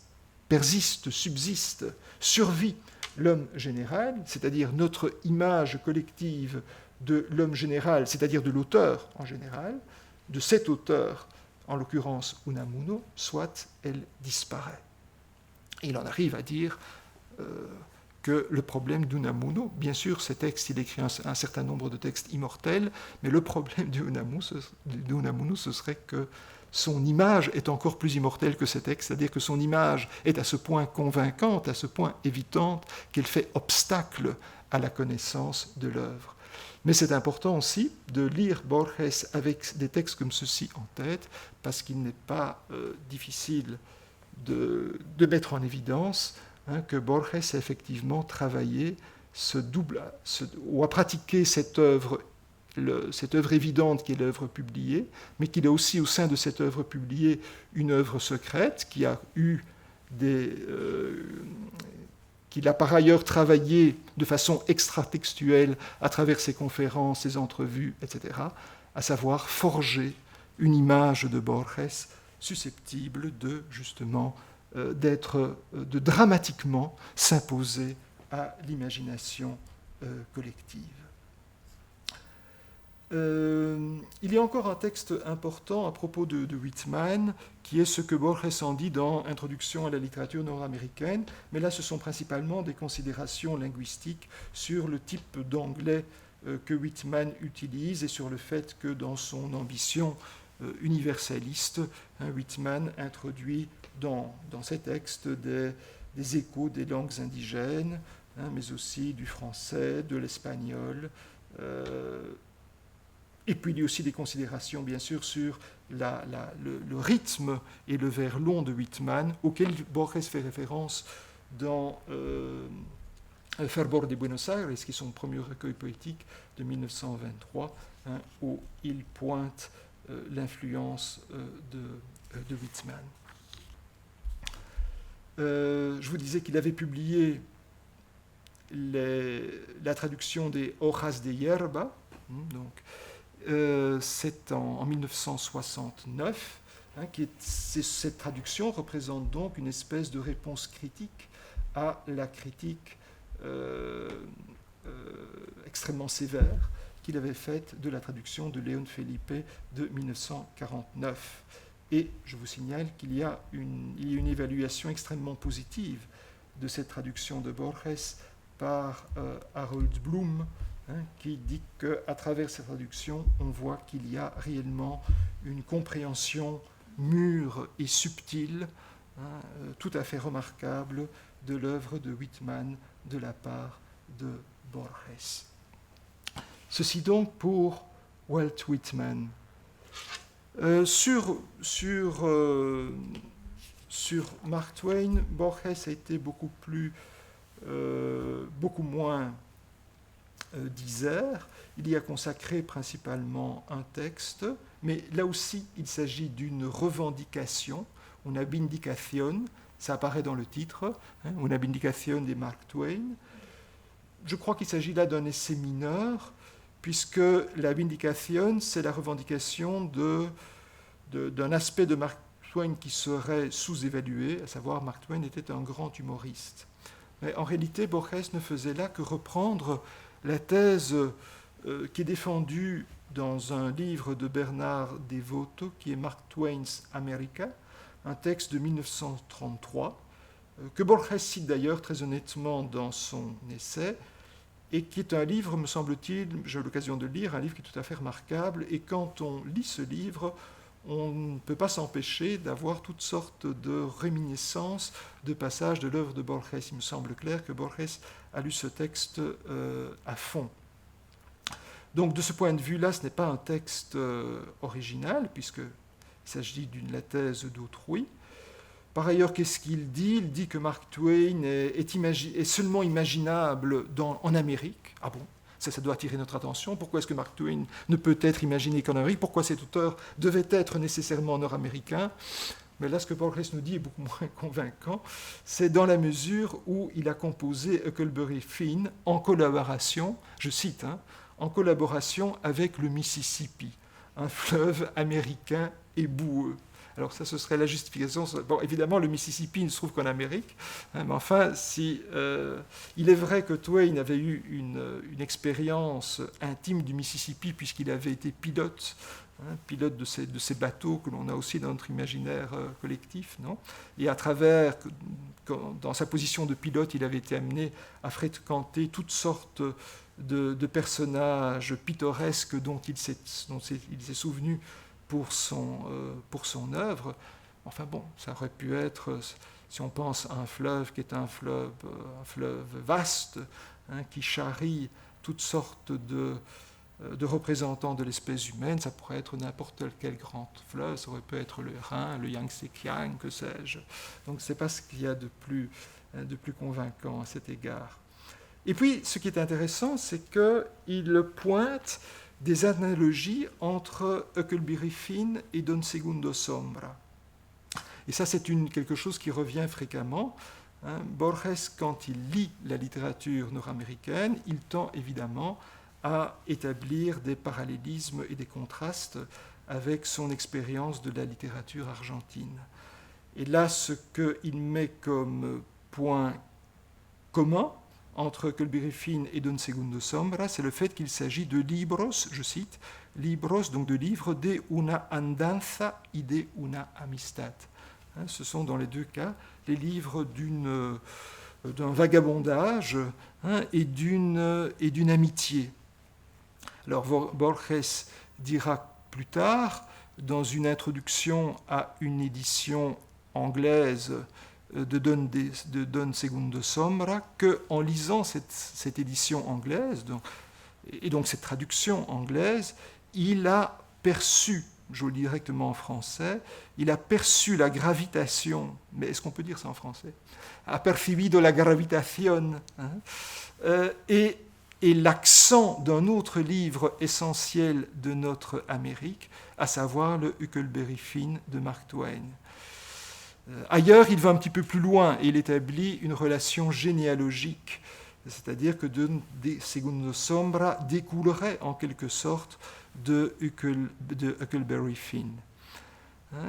persiste, subsiste, survit l'homme général, c'est-à-dire notre image collective de l'homme général, c'est-à-dire de l'auteur en général, de cet auteur, en l'occurrence Unamuno, soit elle disparaît. Et il en arrive à dire que le problème d'Unamuno, bien sûr, ces textes, il écrit un certain nombre de textes immortels, mais le problème d'Unamuno, ce serait que son image est encore plus immortelle que ces textes, c'est-à-dire que son image est à ce point convaincante, à ce point évitante, qu'elle fait obstacle à la connaissance de l'œuvre. Mais c'est important aussi de lire Borges avec des textes comme ceci en tête, parce qu'il n'est pas difficile de mettre en évidence que Borges a effectivement travaillé ou a pratiqué cette œuvre évidente qui est l'œuvre publiée, mais qu'il a aussi au sein de cette œuvre publiée une œuvre secrète qui a eu qu'il a par ailleurs travaillé de façon extratextuelle à travers ses conférences, ses entrevues, etc., à savoir forger une image de Borges susceptible de, justement, de dramatiquement s'imposer à l'imagination collective. Il y a encore un texte important à propos de Whitman, qui est ce que Borges en dit dans Introduction à la littérature nord-américaine, mais là ce sont principalement des considérations linguistiques sur le type d'anglais que Whitman utilise et sur le fait que dans son ambition universaliste, Whitman introduit dans ces textes des échos des langues indigènes, mais aussi du français, de l'espagnol, et puis il y a aussi des considérations, bien sûr, sur le rythme et le vers long de Whitman, auquel Borges fait référence dans Fervor de Buenos Aires, qui est son premier recueil poétique de 1923, où il pointe l'influence de Whitman. Je vous disais qu'il avait publié la traduction des Hojas de Hierba, donc c'est en 1969, cette traduction représente donc une espèce de réponse critique à la critique extrêmement sévère qu'il avait faite de la traduction de Leon Felipe de 1949. Et je vous signale qu'il y a une évaluation extrêmement positive de cette traduction de Borges par Harold Bloom, qui dit qu'à travers cette traduction, on voit qu'il y a réellement une compréhension mûre et subtile, tout à fait remarquable, de l'œuvre de Whitman de la part de Borges. Ceci donc pour Walt Whitman. Sur Mark Twain, Borges a été beaucoup moins disert. Il y a consacré principalement un texte, mais là aussi, il s'agit d'une revendication, una vindicación, ça apparaît dans le titre, una vindicación de Mark Twain. Je crois qu'il s'agit là d'un essai mineur, puisque la vindicación, c'est la revendication d'un aspect de Mark Twain qui serait sous-évalué, à savoir Mark Twain était un grand humoriste. Mais en réalité, Borges ne faisait là que reprendre la thèse qui est défendue dans un livre de Bernard Devoto, qui est Mark Twain's America, un texte de 1933, que Borges cite d'ailleurs très honnêtement dans son essai, et qui est un livre, me semble-t-il, j'ai eu l'occasion de le lire, un livre qui est tout à fait remarquable, et quand on lit ce livre, on ne peut pas s'empêcher d'avoir toutes sortes de réminiscences, de passages de l'œuvre de Borges. Il me semble clair que Borges a lu ce texte à fond. Donc de ce point de vue-là, ce n'est pas un texte original, puisqu'il s'agit la thèse d'autrui. Par ailleurs, qu'est-ce qu'il dit ? Il dit que Mark Twain est seulement imaginable en Amérique. Ah bon ? Ça doit attirer notre attention. Pourquoi est-ce que Mark Twain ne peut être imaginé qu'en Amérique ? Pourquoi cet auteur devait être nécessairement nord-américain ? Mais là, ce que Borges nous dit est beaucoup moins convaincant. C'est dans la mesure où il a composé Huckleberry Finn en collaboration, je cite, en collaboration avec le Mississippi, un fleuve américain et boueux. Alors ça, ce serait la justification. Bon, évidemment, le Mississippi ne se trouve qu'en Amérique, mais enfin, il est vrai que Twain avait eu une expérience intime du Mississippi puisqu'il avait été pilote de ces bateaux que l'on a aussi dans notre imaginaire collectif, non ? Et à travers, dans sa position de pilote, il avait été amené à fréquenter toutes sortes de personnages pittoresques dont il s'est souvenu pour son œuvre. Enfin bon, ça aurait pu être, si on pense à un fleuve qui est un fleuve vaste, qui charrie toutes sortes de représentants de l'espèce humaine, ça pourrait être n'importe quel grand fleuve, ça aurait pu être le Rhin, le Yangtze-Kiang, que sais-je. Donc c'est pas ce qu'il y a de plus convaincant à cet égard. Et puis, ce qui est intéressant, c'est qu'il pointe des analogies entre Huckleberry Finn et Don Segundo Sombra. Et ça, c'est quelque chose qui revient fréquemment. Borges, quand il lit la littérature nord-américaine, il tend évidemment à établir des parallélismes et des contrastes avec son expérience de la littérature argentine. Et là, ce qu'il met comme point commun entre Huckleberry Finn et Don Segundo Sombra, c'est le fait qu'il s'agit de libros, je cite, libros, donc de livres, de una andanza y de una amistad. Ce sont dans les deux cas les livres d'un vagabondage et d'une amitié. Alors Borges dira plus tard, dans une introduction à une édition anglaise de Don Segundo Sombra, qu'en lisant cette édition anglaise, et donc cette traduction anglaise, il a perçu, je le dis directement en français, il a perçu la gravitation, mais est-ce qu'on peut dire ça en français ? A percibido la gravitación, et l'accent d'un autre livre essentiel de notre Amérique, à savoir le Huckleberry Finn de Mark Twain. Ailleurs, il va un petit peu plus loin et il établit une relation généalogique, c'est-à-dire que de Segundo Sombra découlerait en quelque sorte de Huckleberry Finn.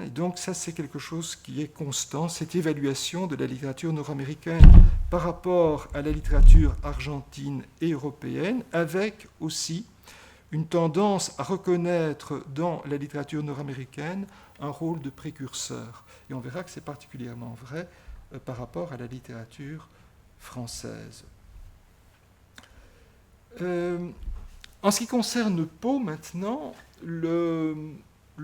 Et donc ça, c'est quelque chose qui est constant, cette évaluation de la littérature nord-américaine par rapport à la littérature argentine et européenne, avec aussi une tendance à reconnaître dans la littérature nord-américaine un rôle de précurseur. Et on verra que c'est particulièrement vrai par rapport à la littérature française. En ce qui concerne Poe, maintenant, le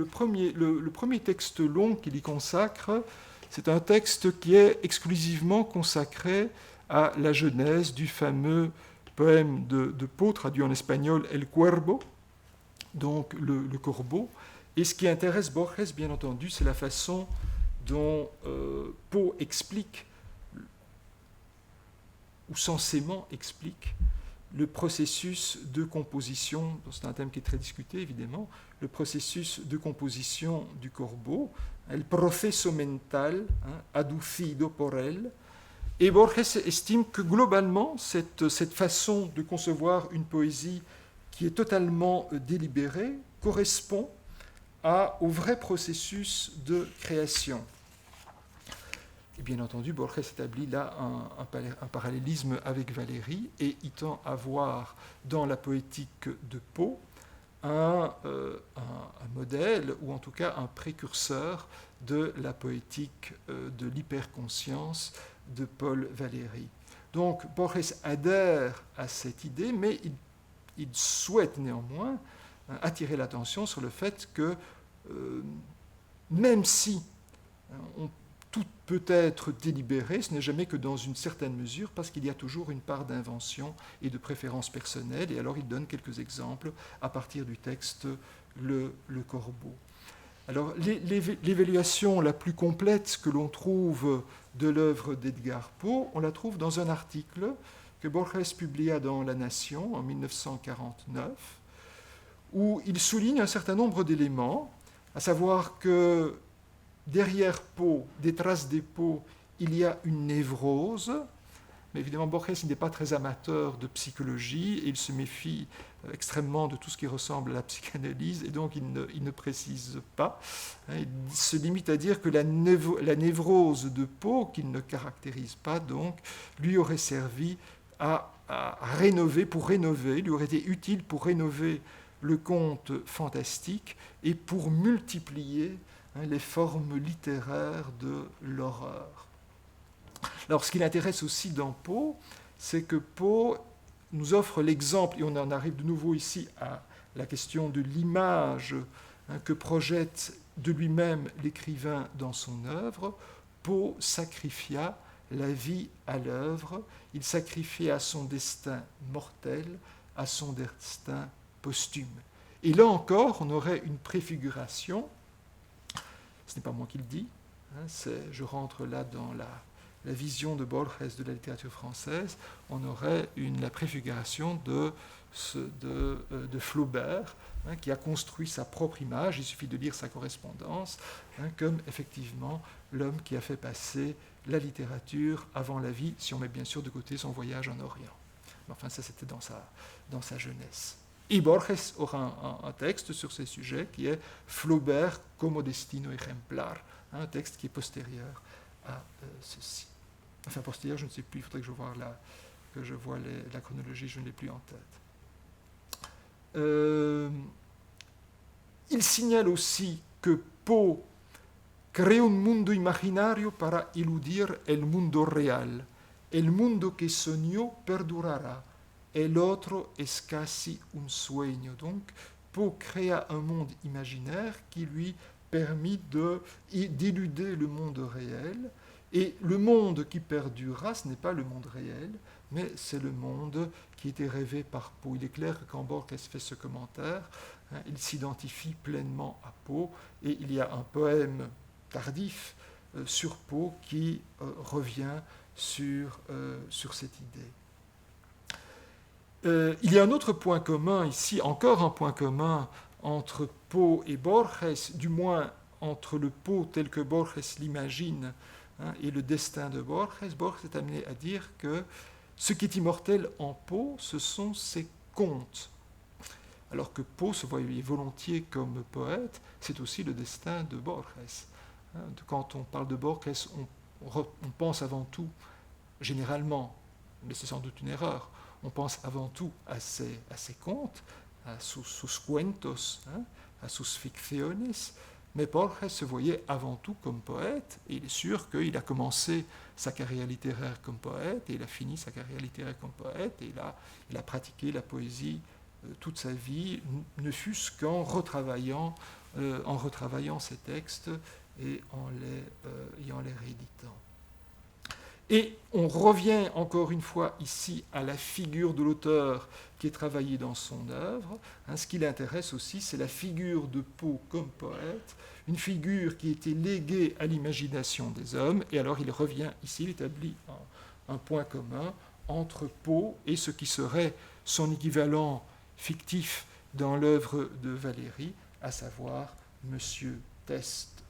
premier texte long qu'il y consacre, c'est un texte qui est exclusivement consacré à la genèse du fameux poème de Poe, traduit en espagnol El Cuervo, donc le corbeau. Et ce qui intéresse Borges, bien entendu, c'est la façon dont Poe explique, ou censément explique, le processus de composition, c'est un thème qui est très discuté évidemment, le processus de composition du corbeau, el proceso mental, aducido por él. Et Borges estime que globalement, cette façon de concevoir une poésie qui est totalement délibérée correspond au vrai processus de création. Et bien entendu, Borges établit là un parallélisme avec Valéry et il tend à voir dans la poétique de Poe un modèle, ou en tout cas un précurseur de la poétique de l'hyperconscience de Paul Valéry. Donc Borges adhère à cette idée, mais il souhaite néanmoins attirer l'attention sur le fait que même si tout peut être délibéré, ce n'est jamais que dans une certaine mesure, parce qu'il y a toujours une part d'invention et de préférence personnelle. Et alors il donne quelques exemples à partir du texte Le Corbeau. Alors l'évaluation la plus complète que l'on trouve de l'œuvre d'Edgar Poe, on la trouve dans un article que Borges publia dans La Nation en 1949, où il souligne un certain nombre d'éléments, à savoir que derrière Poe, des traces des Poe, il y a une névrose. Mais évidemment, Borges n'est pas très amateur de psychologie et il se méfie extrêmement de tout ce qui ressemble à la psychanalyse et donc il ne précise pas. Il se limite à dire que la névrose de Poe, qu'il ne caractérise pas, donc, lui aurait servi à rénover, lui aurait été utile pour rénover le conte fantastique et pour multiplier les formes littéraires de l'horreur. Alors, ce qui l'intéresse aussi dans Poe, c'est que Poe nous offre l'exemple, et on en arrive de nouveau ici à la question de l'image que projette de lui-même l'écrivain dans son œuvre. Poe sacrifia la vie à l'œuvre, il sacrifia son destin mortel à son destin posthume. Et là encore, on aurait une préfiguration. Ce n'est pas moi qui le dis, je rentre là dans la vision de Borges de la littérature française. On aurait la préfiguration de Flaubert, qui a construit sa propre image, il suffit de lire sa correspondance, comme effectivement l'homme qui a fait passer la littérature avant la vie, si on met bien sûr de côté son voyage en Orient. Mais enfin, ça c'était dans sa jeunesse. Et Borges aura un texte sur ces sujets qui est Flaubert como destino ejemplar, un texte qui est postérieur à ceci. Enfin, postérieur, je ne sais plus, il faudrait que je vois la chronologie, je ne l'ai plus en tête. Il signale aussi que Poe crée un mundo imaginario para eludir el mundo real. El mundo que soñó perdurará. El otro es casi un sueño. Donc, Poe créa un monde imaginaire qui lui permit d'éluder le monde réel. Et le monde qui perdurera, ce n'est pas le monde réel, mais c'est le monde qui était rêvé par Poe. Il est clair que quand Borges fait ce commentaire, il s'identifie pleinement à Poe, et il y a un poème tardif sur Poe qui revient sur cette idée. Il y a un autre point commun ici, encore un point commun entre Poe et Borges, du moins entre le Poe tel que Borges l'imagine et le destin de Borges. Borges est amené à dire que ce qui est immortel en Poe, ce sont ses contes. Alors que Poe se voyait volontiers comme poète, c'est aussi le destin de Borges. Quand on parle de Borges, on pense avant tout, généralement, mais c'est sans doute une erreur, on pense avant tout à ses contes, a sus cuentos, a sus ficciones, mais Borges se voyait avant tout comme poète, et il est sûr qu'il a commencé sa carrière littéraire comme poète, et il a fini sa carrière littéraire comme poète, et il a pratiqué la poésie toute sa vie, ne fût-ce qu'en retravaillant ses textes et en les rééditant. Et on revient encore une fois ici à la figure de l'auteur qui est travaillée dans son œuvre. Ce qui l'intéresse aussi, c'est la figure de Poe comme poète, une figure qui était léguée à l'imagination des hommes. Et alors il revient ici, il établit un point commun entre Poe et ce qui serait son équivalent fictif dans l'œuvre de Valéry, à savoir Monsieur Teste.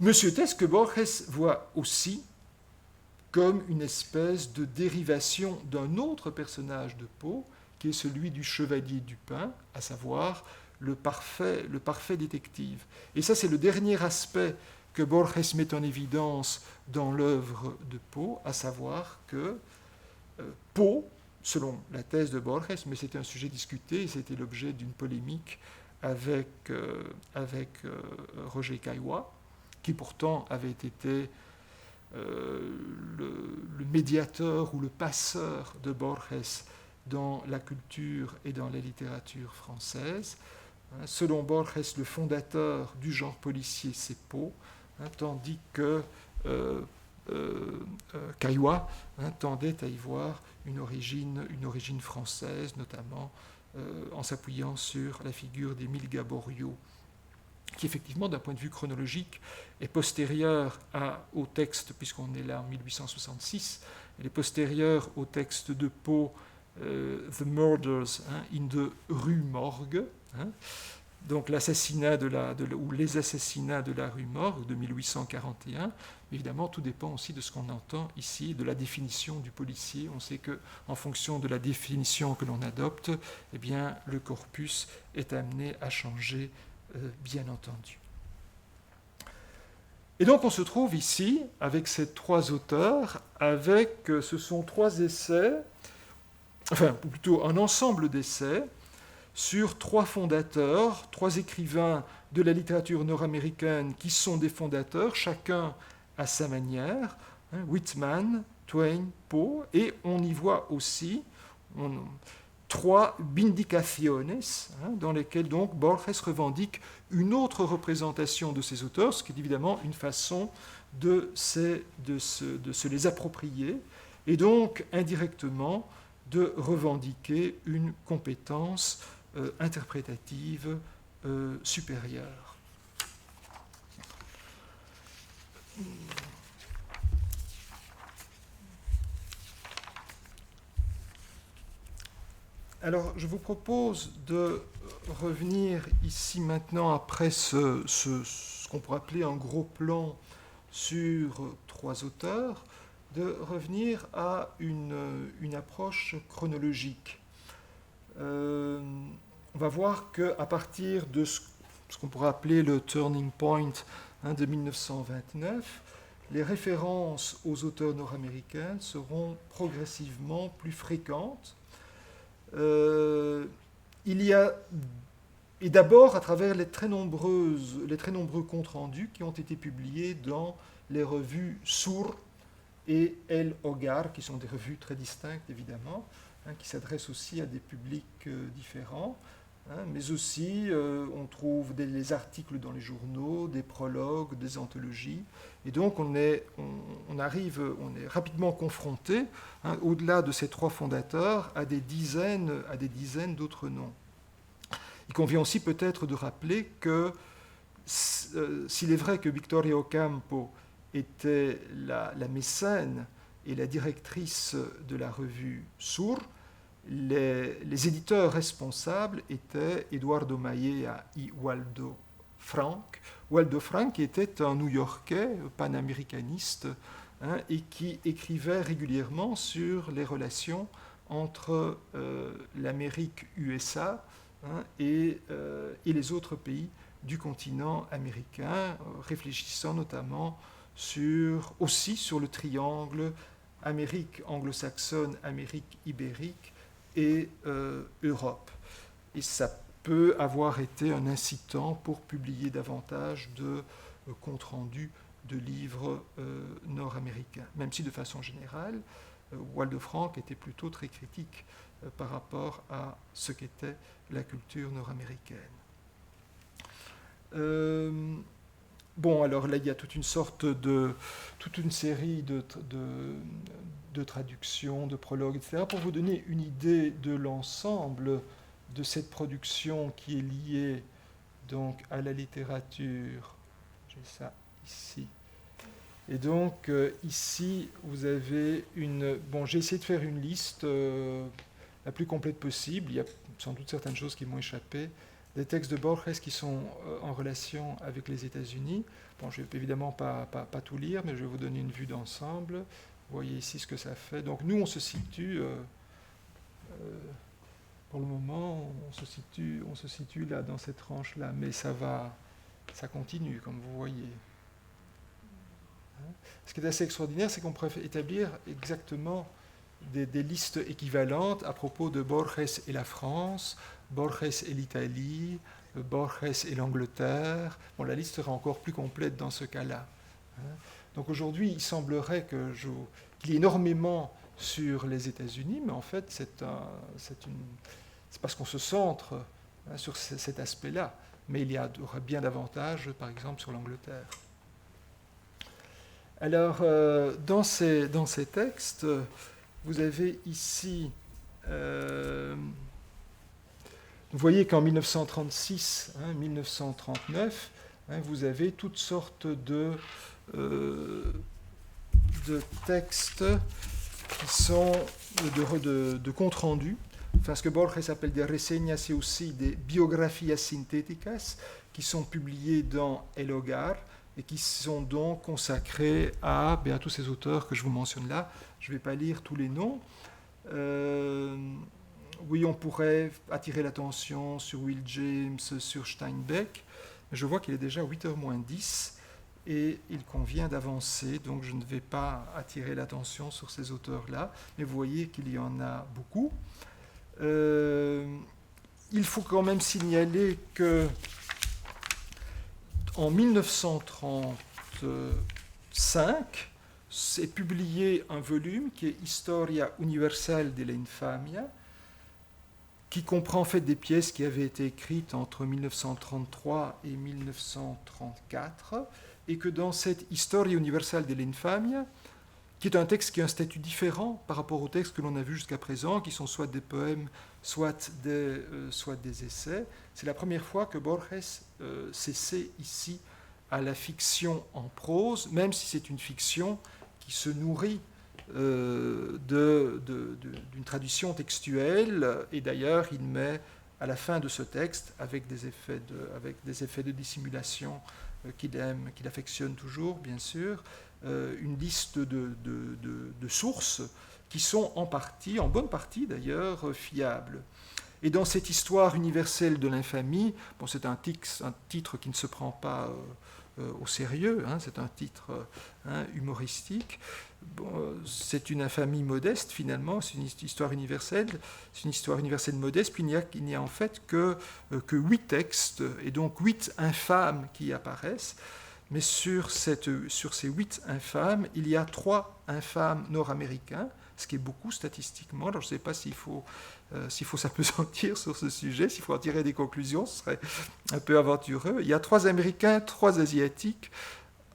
Monsieur Teste que Borges voit aussi comme une espèce de dérivation d'un autre personnage de Poe, qui est celui du chevalier Dupin, à savoir le parfait détective. Et ça, c'est le dernier aspect que Borges met en évidence dans l'œuvre de Poe, à savoir que Poe, selon la thèse de Borges, mais c'était un sujet discuté, et c'était l'objet d'une polémique avec Roger Caillois, qui pourtant avait été le médiateur ou le passeur de Borges dans la culture et dans la littérature française. Selon Borges, le fondateur du genre policier, c'est Poe, tandis que Caillois tendait à y voir une origine française, notamment en s'appuyant sur la figure d'Émile Gaboriau, qui effectivement, d'un point de vue chronologique, est postérieur au texte, puisqu'on est là en 1866, elle est postérieure au texte de Poe, The Murders in the Rue Morgue, donc l'assassinat ou les assassinats de la rue Morgue de 1841. Évidemment, tout dépend aussi de ce qu'on entend ici, de la définition du policier. On sait qu'en fonction de la définition que l'on adopte, eh bien, le corpus est amené à changer, bien entendu. Et donc on se trouve ici avec ces trois auteurs, ce sont trois essais, enfin ou plutôt un ensemble d'essais sur trois fondateurs, trois écrivains de la littérature nord-américaine qui sont des fondateurs, chacun à sa manière, Whitman, Twain, Poe, et on y voit aussi trois vindicaciones, dans lesquelles donc Borges revendique une autre représentation de ces auteurs, ce qui est évidemment une façon de se les approprier, et donc indirectement de revendiquer une compétence interprétative supérieure. Alors, je vous propose de revenir ici maintenant, après ce qu'on pourrait appeler un gros plan sur trois auteurs, de revenir à une approche chronologique. On va voir qu'à partir de ce qu'on pourrait appeler le turning point de 1929, les références aux auteurs nord-américains seront progressivement plus fréquentes. Il y a, et d'abord à travers les très nombreux comptes rendus qui ont été publiés dans les revues Sur et El Hogar, qui sont des revues très distinctes évidemment, qui s'adressent aussi à des publics différents, mais aussi on trouve des articles dans les journaux, des prologues, des anthologies, et donc on est rapidement confronté, au-delà de ces trois fondateurs, à des dizaines d'autres noms. Il convient aussi peut-être de rappeler que s'il est vrai que Victoria Ocampo était la mécène et la directrice de la revue Sur, les éditeurs responsables étaient Eduardo Maillea et Waldo Frank. Waldo Frank qui était un New-Yorkais panaméricaniste et qui écrivait régulièrement sur les relations entre l'Amérique USA et les autres pays du continent américain, réfléchissant notamment aussi sur le triangle Amérique anglo-saxonne, Amérique ibérique et Europe. Et ça peut avoir été un incitant pour publier davantage de comptes rendus de livres nord-américains, même si de façon générale, Waldo Frank était plutôt très critique par rapport à ce qu'était la culture nord-américaine. Bon, alors là, il y a toute une série de traductions, de prologues, etc., pour vous donner une idée de l'ensemble de cette production qui est liée donc à la littérature. J'ai ça ici. Et donc, ici, vous avez une... Bon, j'ai essayé de faire une liste la plus complète possible. Il y a sans doute certaines choses qui m'ont échappé. Des textes de Borges qui sont en relation avec les États-Unis. Bon, je ne vais évidemment pas tout lire, mais je vais vous donner une vue d'ensemble. Vous voyez ici ce que ça fait. Donc, nous, on se situe... pour le moment, on se situe là, dans cette tranche-là. Mais ça continue, comme vous voyez. Ce qui est assez extraordinaire, c'est qu'on pourrait établir exactement des listes équivalentes à propos de Borges et la France, Borges et l'Italie, Borges et l'Angleterre. Bon, la liste sera encore plus complète dans ce cas-là. Donc aujourd'hui, il semblerait qu'il y ait énormément sur les États-Unis, mais en fait, c'est parce qu'on se centre sur cet aspect-là. Mais il y aura bien davantage, par exemple, sur l'Angleterre. Alors, dans ces textes, vous avez ici, vous voyez qu'en 1936, 1939, vous avez toutes sortes de textes qui sont de comptes rendus, enfin ce que Borges appelle des reseñas et aussi des biographias sintéticas, qui sont publiés dans El Hogar, et qui sont donc consacrés à tous ces auteurs que je vous mentionne là. Je ne vais pas lire tous les noms. Oui, on pourrait attirer l'attention sur Will James, sur Steinbeck, mais je vois qu'il est déjà 8h moins 10 et il convient d'avancer, donc je ne vais pas attirer l'attention sur ces auteurs-là, mais vous voyez qu'il y en a beaucoup. Il faut quand même signaler que en 1935, s'est publié un volume qui est Historia Universal de la Infamia, qui comprend en fait des pièces qui avaient été écrites entre 1933 et 1934, et que dans cette Historia Universal de la Infamia, qui est un texte qui a un statut différent par rapport aux textes que l'on a vus jusqu'à présent, qui sont soit des poèmes, soit des essais. C'est la première fois que Borges s'essaie ici à la fiction en prose, même si c'est une fiction qui se nourrit d'une tradition textuelle, et d'ailleurs il met à la fin de ce texte, avec des effets de dissimulation qu'il affectionne toujours, bien sûr, une liste de sources qui sont en bonne partie d'ailleurs, fiables. Et dans cette histoire universelle de l'infamie, bon, c'est un titre qui ne se prend pas au sérieux, c'est un titre humoristique. Bon, c'est une infamie modeste finalement, c'est une histoire universelle modeste, puis il n'y a en fait que 8 textes, et donc 8 infâmes qui apparaissent. Mais sur ces 8 infâmes, il y a 3 infâmes nord-américains, ce qui est beaucoup statistiquement. Alors je ne sais pas s'il faut s'apesantir sur ce sujet, s'il faut en tirer des conclusions, ce serait un peu aventureux. Il y a 3 Américains, 3 Asiatiques,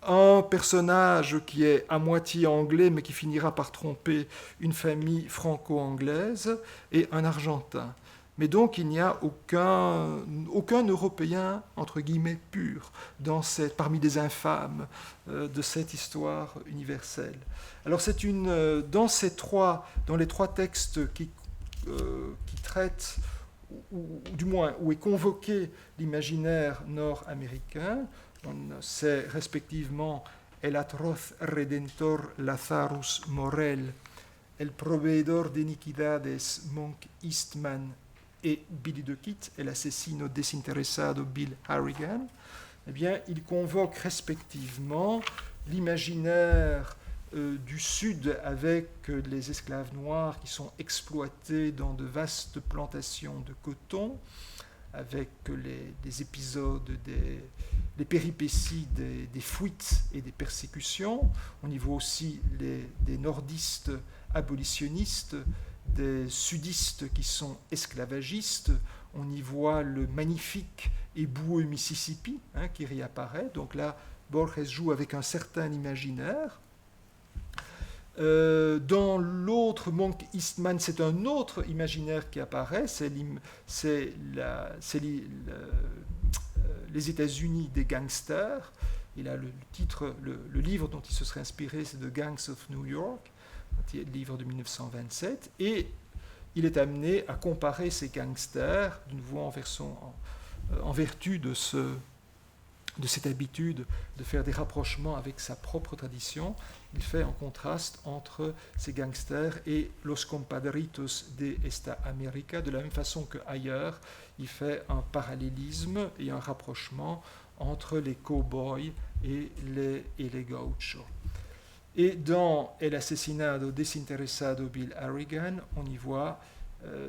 un personnage qui est à moitié anglais, mais qui finira par tromper une famille franco-anglaise, et un Argentin. Mais donc il n'y a aucun Européen, entre guillemets, pur parmi les infâmes de cette histoire universelle. Alors c'est dans les 3 textes qui traitent, ou du moins où est convoqué l'imaginaire nord-américain, c'est respectivement El atroz redentor Lazarus Morel, El proveedor de iniquidades Monk Eastman et Billy the Kid, El asesino desinteresado Bill Harrigan, eh bien, il convoque respectivement l'imaginaire du Sud avec les esclaves noirs qui sont exploités dans de vastes plantations de coton, avec les épisodes, les péripéties des fuites et des persécutions. On y voit aussi des nordistes abolitionnistes, des sudistes qui sont esclavagistes. On y voit le magnifique et boueux Mississippi qui réapparaît. Donc là, Borges joue avec un certain imaginaire. Dans l'autre, Monk Eastman, c'est un autre imaginaire qui apparaît, c'est les États-Unis des gangsters. Et là, le livre dont il se serait inspiré, c'est The Gangs of New York, un livre de 1927, et il est amené à comparer ces gangsters, de nouveau en vertu de cette habitude de faire des rapprochements avec sa propre tradition. Il fait un contraste entre ces gangsters et Los Compadritos de esta América, de la même façon qu'ailleurs, il fait un parallélisme et un rapprochement entre les cow-boys et les gauchos. Et dans El Asesinado Desinteresado Bill Harrigan, on y voit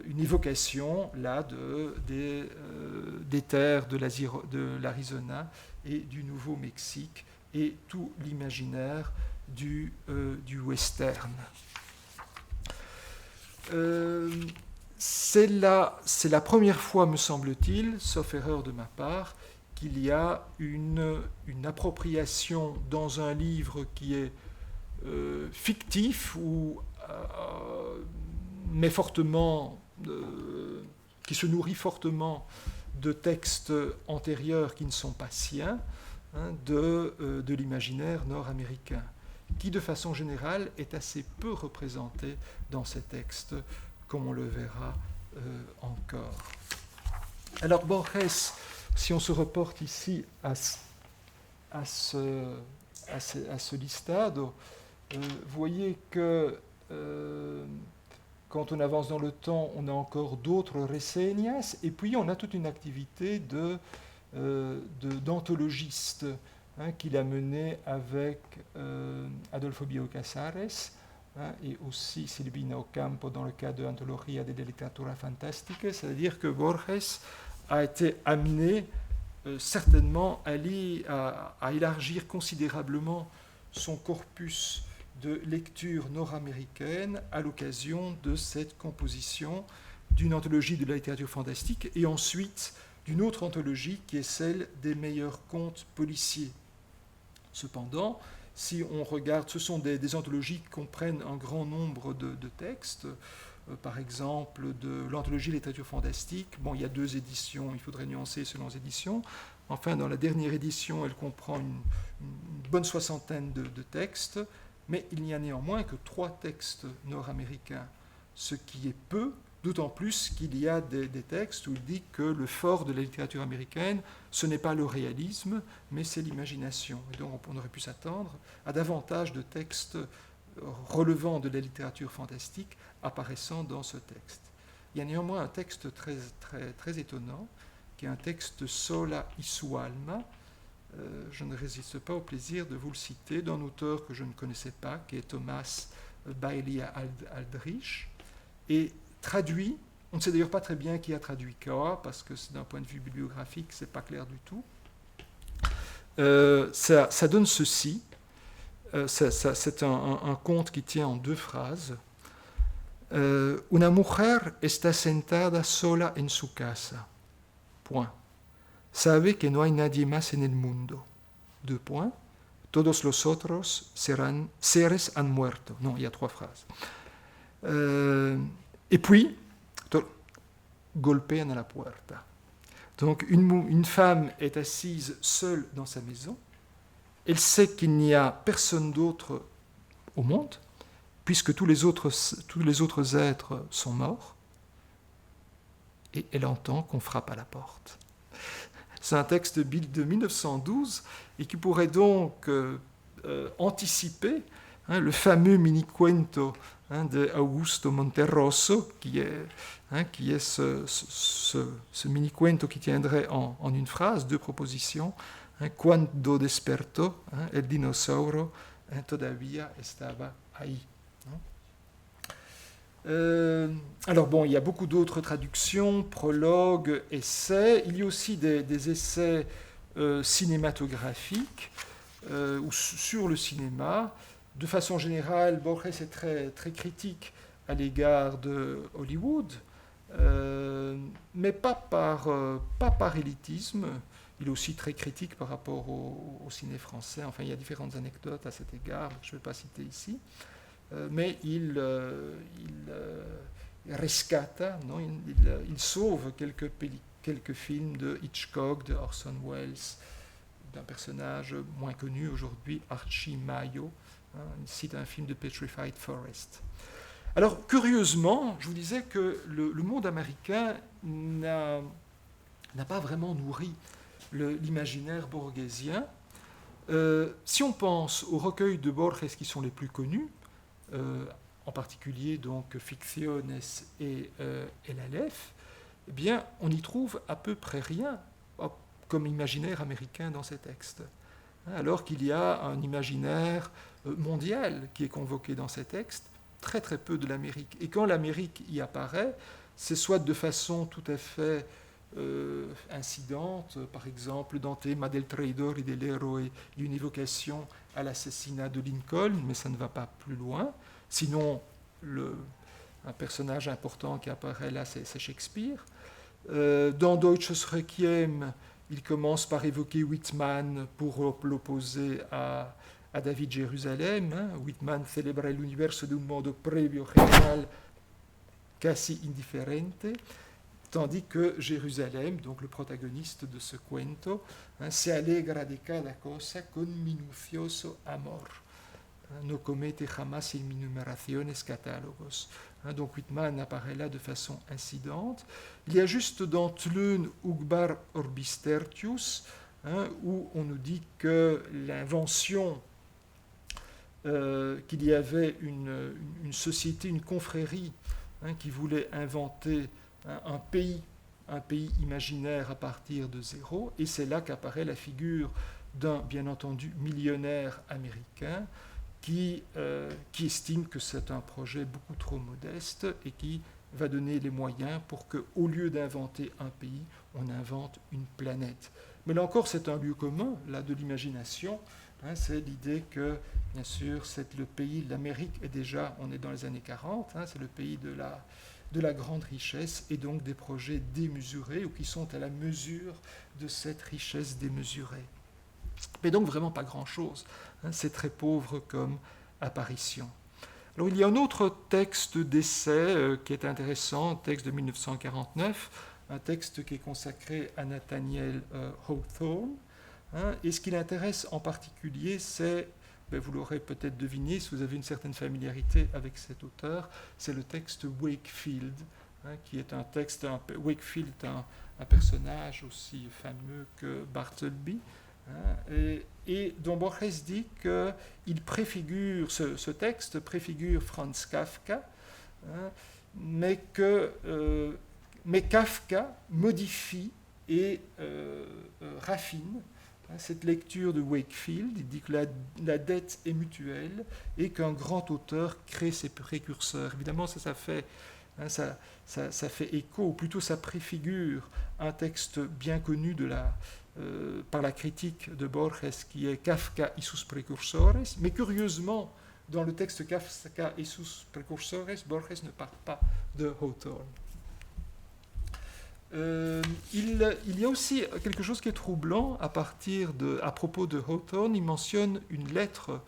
une évocation là des terres de l'Arizona et du Nouveau-Mexique et tout l'imaginaire du western. C'est la première fois, me semble-t-il, sauf erreur de ma part, qu'il y a une appropriation dans un livre qui est fictif mais fortement, qui se nourrit fortement de textes antérieurs qui ne sont pas siens, de l'imaginaire nord-américain, qui de façon générale est assez peu représenté dans ces textes, comme on le verra encore. Alors Borges, si on se reporte ici à ce listado, vous voyez que quand on avance dans le temps, on a encore d'autres reseñas, et puis on a toute une activité d'anthologiste qu'il a menée avec Adolfo Bioy Casares et aussi Silvina Ocampo dans le cadre de Antología de Literatura Fantástica, c'est-à-dire que Borges a été amené certainement à élargir considérablement son corpus de lecture nord-américaine à l'occasion de cette composition d'une anthologie de la littérature fantastique et ensuite d'une autre anthologie qui est celle des meilleurs contes policiers. Cependant, si on regarde, ce sont des anthologies qui comprennent un grand nombre de textes. Par exemple, de l'anthologie littérature fantastique, il y a 2 éditions, il faudrait nuancer selon les éditions. Enfin, dans la dernière édition, elle comprend une bonne soixantaine de textes, mais il n'y a néanmoins que 3 textes nord-américains, ce qui est peu, d'autant plus qu'il y a des textes où il dit que le fort de la littérature américaine, ce n'est pas le réalisme, mais c'est l'imagination. Et donc on aurait pu s'attendre à davantage de textes relevant de la littérature fantastique apparaissant dans ce texte. Il y a néanmoins un texte très, très, très étonnant, qui est un texte Sola y su alma. Je ne résiste pas au plaisir de vous le citer, d'un auteur que je ne connaissais pas, qui est Thomas Bailey Aldrich, et traduit, on ne sait d'ailleurs pas très bien qui a traduit quoi, parce que d'un point de vue bibliographique, ce n'est pas clair du tout. Ça donne ceci. C'est un conte qui tient en 2 phrases. Una mujer está sentada sola en su casa. Point. Sabe que no hay nadie más en el mundo. 2 points. Todos los otros seres han muerto. Non, il y a 3 phrases. Et puis, golpean a la puerta. Donc, une femme est assise seule dans sa maison. Elle sait qu'il n'y a personne d'autre au monde, puisque tous les autres êtres sont morts, et elle entend qu'on frappe à la porte. C'est un texte de 1912 et qui pourrait donc anticiper le fameux mini-cuento de Augusto Monterroso, qui est ce mini-cuento qui tiendrait en une phrase, 2 propositions. Quando despertó, el dinosaurio todavía estaba ahí. Alors bon, il y a beaucoup d'autres traductions, prologues, essais. Il y a aussi des essais cinématographiques ou sur le cinéma. De façon générale, Borges est très, très critique à l'égard de Hollywood, mais pas par élitisme. Il est aussi très critique par rapport au ciné français. Enfin, il y a différentes anecdotes à cet égard, que je ne vais pas citer ici. Mais il rescata, non, il sauve quelques films de Hitchcock, de Orson Welles, d'un personnage moins connu aujourd'hui, Archie Mayo. Il cite un film de Petrified Forest. Alors, curieusement, je vous disais que le monde américain n'a pas vraiment nourri l'imaginaire borghésien. Si on pense aux recueils de Borges qui sont les plus connus, en particulier donc Ficciones et El Aleph, eh bien, on n'y trouve à peu près rien comme imaginaire américain dans ces textes. Alors qu'il y a un imaginaire mondial qui est convoqué dans ces textes, très très peu de l'Amérique. Et quand l'Amérique y apparaît, c'est soit de façon tout à fait incidente, par exemple dans Tema del Traidor et del Héroe, il y a une évocation à l'assassinat de Lincoln, mais ça ne va pas plus loin. Sinon, un personnage important qui apparaît là, c'est Shakespeare. Dans Deutsches Requiem, il commence par évoquer Whitman pour l'opposer à David Jérusalem. Whitman célébrait l'universo de un modo previo genial, quasi indifferente, tandis que Jérusalem, donc le protagoniste de ce cuento, se alegra de cada cosa con minucioso amor. No comete jamás enumeraciones catálogos. Donc Whitman apparaît là de façon incidente. Il y a juste dans Tlön Ugbar Orbis Tertius, où on nous dit que l'invention, qu'il y avait une société, une confrérie qui voulait inventer un pays imaginaire à partir de zéro, et c'est là qu'apparaît la figure d'un, bien entendu, millionnaire américain qui estime que c'est un projet beaucoup trop modeste et qui va donner les moyens pour qu'au lieu d'inventer un pays, on invente une planète. Mais là encore, c'est un lieu commun là, de l'imagination. C'est l'idée que, bien sûr, c'est le pays, l'Amérique est déjà, on est dans les années 40, c'est le pays de la grande richesse et donc des projets démesurés ou qui sont à la mesure de cette richesse démesurée. Mais donc vraiment pas grand-chose. C'est très pauvre comme apparition. Alors il y a un autre texte d'essai qui est intéressant, un texte de 1949, un texte qui est consacré à Nathaniel Hawthorne. Et ce qui l'intéresse en particulier, c'est, vous l'aurez peut-être deviné si vous avez une certaine familiarité avec cet auteur, c'est le texte Wakefield, qui est un texte, Wakefield est un personnage aussi fameux que Bartleby, et dont Borges dit qu'il préfigure, ce texte préfigure Franz Kafka, mais Kafka modifie et raffine cette lecture de Wakefield. Il dit que la dette est mutuelle et qu'un grand auteur crée ses précurseurs. Évidemment, ça fait écho, ou plutôt ça préfigure un texte bien connu par la critique de Borges qui est Kafka y sus precursores, mais curieusement, dans le texte Kafka y sus precursores, Borges ne parle pas de Hawthorne. Il y a aussi quelque chose qui est troublant à propos de Hawthorne. Il mentionne une lettre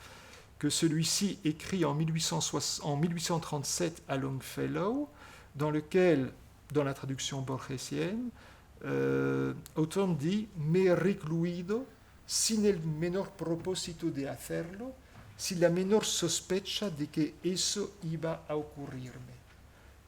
que celui-ci écrit en 1837 à Longfellow, dans lequel, dans la traduction borgesienne, Hawthorne dit « Me he recluido sin el menor propósito de hacerlo, sin la menor sospecha de que eso iba a ocurrirme.